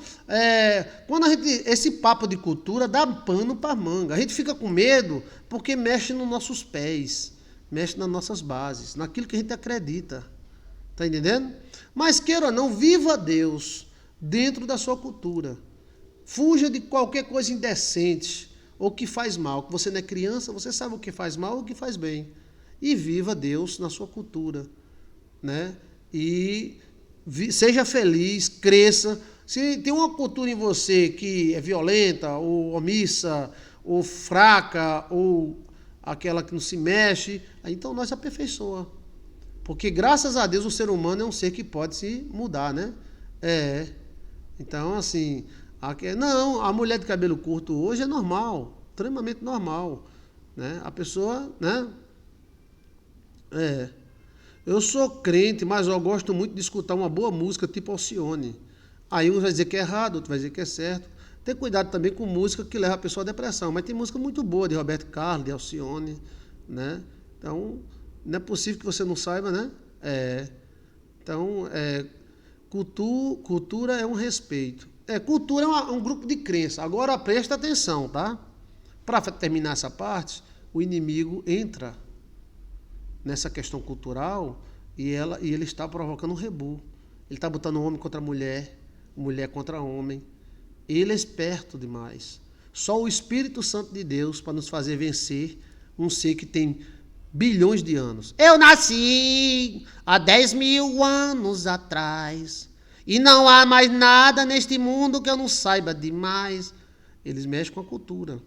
quando esse papo de cultura dá pano para manga. A gente fica com medo porque mexe nos nossos pés, mexe nas nossas bases, naquilo que a gente acredita. Tá entendendo? Mas queira ou não, viva Deus dentro da sua cultura. Fuja de qualquer coisa indecente ou que faz mal. Que você não é criança, você sabe o que faz mal ou o que faz bem. E viva Deus na sua cultura, né? E seja feliz, cresça. Se tem uma cultura em você que é violenta, ou omissa, ou fraca, ou aquela que não se mexe, então nós aperfeiçoa. Porque graças a Deus o ser humano é um ser que pode se mudar, né? Então, assim, a mulher de cabelo curto hoje é normal, extremamente normal. Né? A pessoa, né? Eu sou crente, mas eu gosto muito de escutar uma boa música tipo Alcione. Aí um vai dizer que é errado, outro vai dizer que é certo. Ter cuidado também com música que leva a pessoa à depressão. Mas tem música muito boa de Roberto Carlos, de Alcione, né? Então, não é possível que você não saiba, né? Então, cultura é um respeito. Cultura é um grupo de crença. Agora, presta atenção, tá? Para terminar essa parte, o inimigo entra nessa questão cultural e ele está provocando um rebu. Ele está botando homem contra mulher, mulher contra homem. Ele é esperto demais. Só o Espírito Santo de Deus para nos fazer vencer um ser que tem bilhões de anos. Eu nasci há 10.000 anos atrás e não há mais nada neste mundo que eu não saiba demais. Eles mexem com a cultura.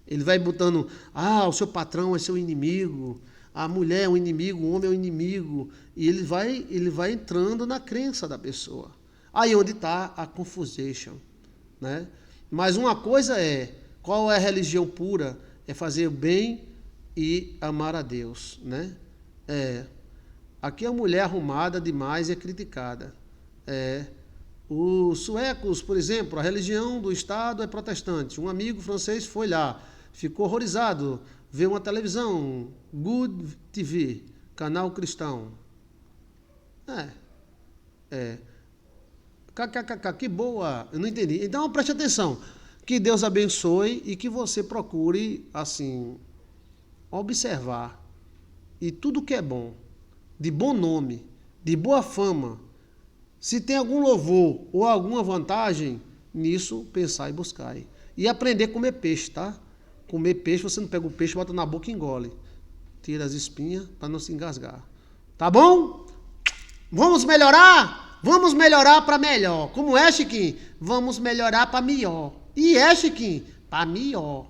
Ele vai botando, o seu patrão é seu inimigo, a mulher é um inimigo, o homem é um inimigo. E ele vai entrando na crença da pessoa. Aí onde está a confusation, né? Mas uma coisa qual é a religião pura? É fazer o bem e amar a Deus, né? Aqui a mulher arrumada demais é criticada. Os suecos, por exemplo, a religião do Estado é protestante. Um amigo francês foi lá, ficou horrorizado, vê uma televisão, Good TV, canal cristão. KKK, que boa, eu não entendi. Então preste atenção, que Deus abençoe e que você procure, assim, observar. E tudo que é bom, de bom nome, de boa fama, se tem algum louvor ou alguma vantagem, nisso pensar e buscar. E aprender a comer peixe, tá? Comer peixe, você não pega o peixe, bota na boca e engole. Tira as espinhas para não se engasgar. Tá bom? Vamos melhorar? Vamos melhorar para melhor. Como é, Chiquinho? Vamos melhorar para melhor. E Chiquinho? Para melhor.